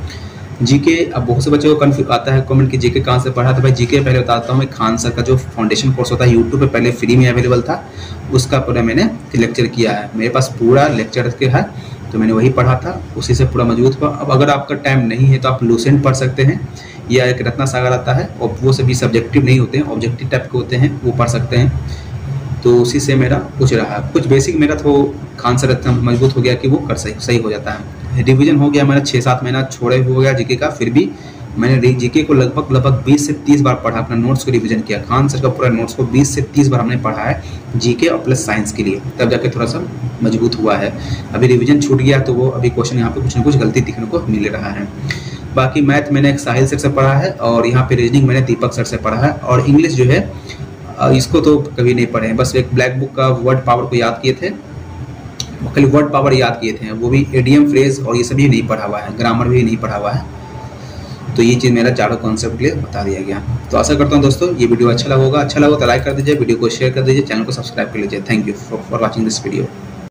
जीके, अब बहुत से बच्चों को कन्फ्यूज आता है कमेंट कि जीके कहाँ से पढ़ा। तो भाई जीके पहले बताता हूँ मैं, खान सर का जो फाउंडेशन कोर्स होता है यूट्यूब पे पहले फ्री में अवेलेबल था, उसका पूरा मैंने लेक्चर किया है। मेरे पास पूरा लेक्चर के है, तो मैंने वही पढ़ा था, उसी से पूरा मजबूत हुआ। अब अगर आपका टाइम नहीं है तो आप लूसेंट पढ़ सकते हैं, या एक रत्ना सागर आता है, और वो सभी सब्जेक्टिव नहीं होते हैं, ऑब्जेक्टिव टाइप के होते हैं, वो पढ़ सकते हैं। तो उसी से मेरा कुछ रहा, कुछ बेसिक मेरा तो खान सर इतना मजबूत हो गया कि वो कर सही हो जाता है। रिवीजन हो गया मेरा 6-7 महीना छोड़े हो गया जीके का, फिर भी मैंने जीके को लगभग 20 से 30 बार पढ़ा, अपना नोट्स को रिवीजन किया। खान सर का पूरा नोट्स को 20 से 30 बार हमने पढ़ा है जीके और प्लस साइंस के लिए, तब जाके थोड़ा सा मजबूत हुआ है। अभी रिवीजन छूट गया तो वो अभी क्वेश्चन यहाँ पे कुछ ना कुछ गलती दिखने को मिल रहा है। बाकी मैथ मैंने एक साहिल सर से पढ़ा है, और यहाँ पे रीजनिंग मैंने दीपक सर से पढ़ा है, और इंग्लिश जो है इसको तो कभी नहीं पढ़े हैं, बस एक ब्लैक बुक का वर्ड पावर को याद किए थे, खाली वर्ड पावर याद किए थे, वो भी एडियम फ्रेज और ये सभी नहीं पढ़ा हुआ है, ग्रामर भी नहीं पढ़ा हुआ है। तो ये चीज़ मेरा चारों कॉन्सेप्ट के लिए बता दिया गया। तो आशा करता हूँ दोस्तों ये वीडियो अच्छा लगा होगा तो लाइक कर दीजिए, वीडियो को शेयर कर दीजिए, चैनल को सब्सक्राइब कर लीजिए। Thank you for watching this video.